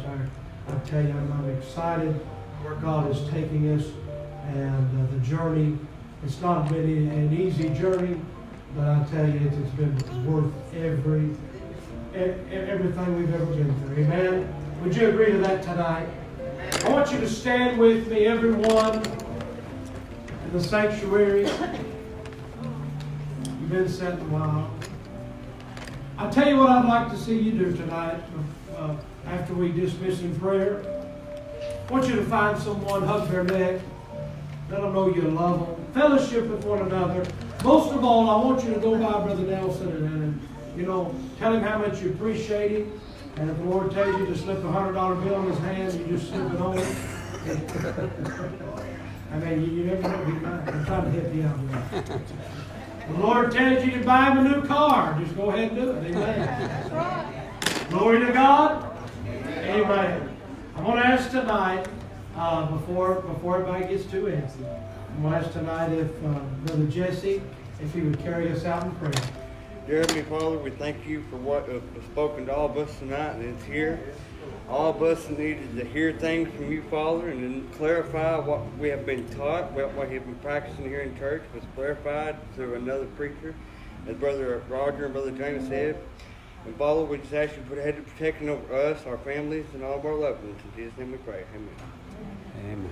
I tell you, I'm excited where God is taking us and the journey. It's not been an easy journey, but I tell you, it's been worth everything we've ever been through. Amen. Would you agree to that tonight? I want you to stand with me, everyone, in the sanctuary. You've been sitting a while. I'll tell you what I'd like to see you do tonight after we dismiss in prayer. I want you to find someone, hug their neck, let them know you love them, fellowship with one another. Most of all, I want you to go by Brother Nelson and tell him how much you appreciate him. And if the Lord tells you to slip a $100 bill in his hand, you just slip it on him. I mean, you never know. I'm trying to help you out here. The Lord tells you to buy him a new car. Just go ahead and do it. Amen. That's right. Glory to God. Amen. I want to ask tonight, before everybody gets too antsy, I want to ask tonight if Brother Jesse, if he would carry us out in prayer. Dear Heavenly Father, we thank you for what was spoken to all of us tonight, and it's here. All of us needed to hear things from you, Father, and then clarify what we have been taught, what we have been practicing here in church was clarified through another preacher, as Brother Roger and Brother James said. And Father, we just ask you to put a head of protection over us, our families, and all of our loved ones. In Jesus' name we pray. Amen. Amen.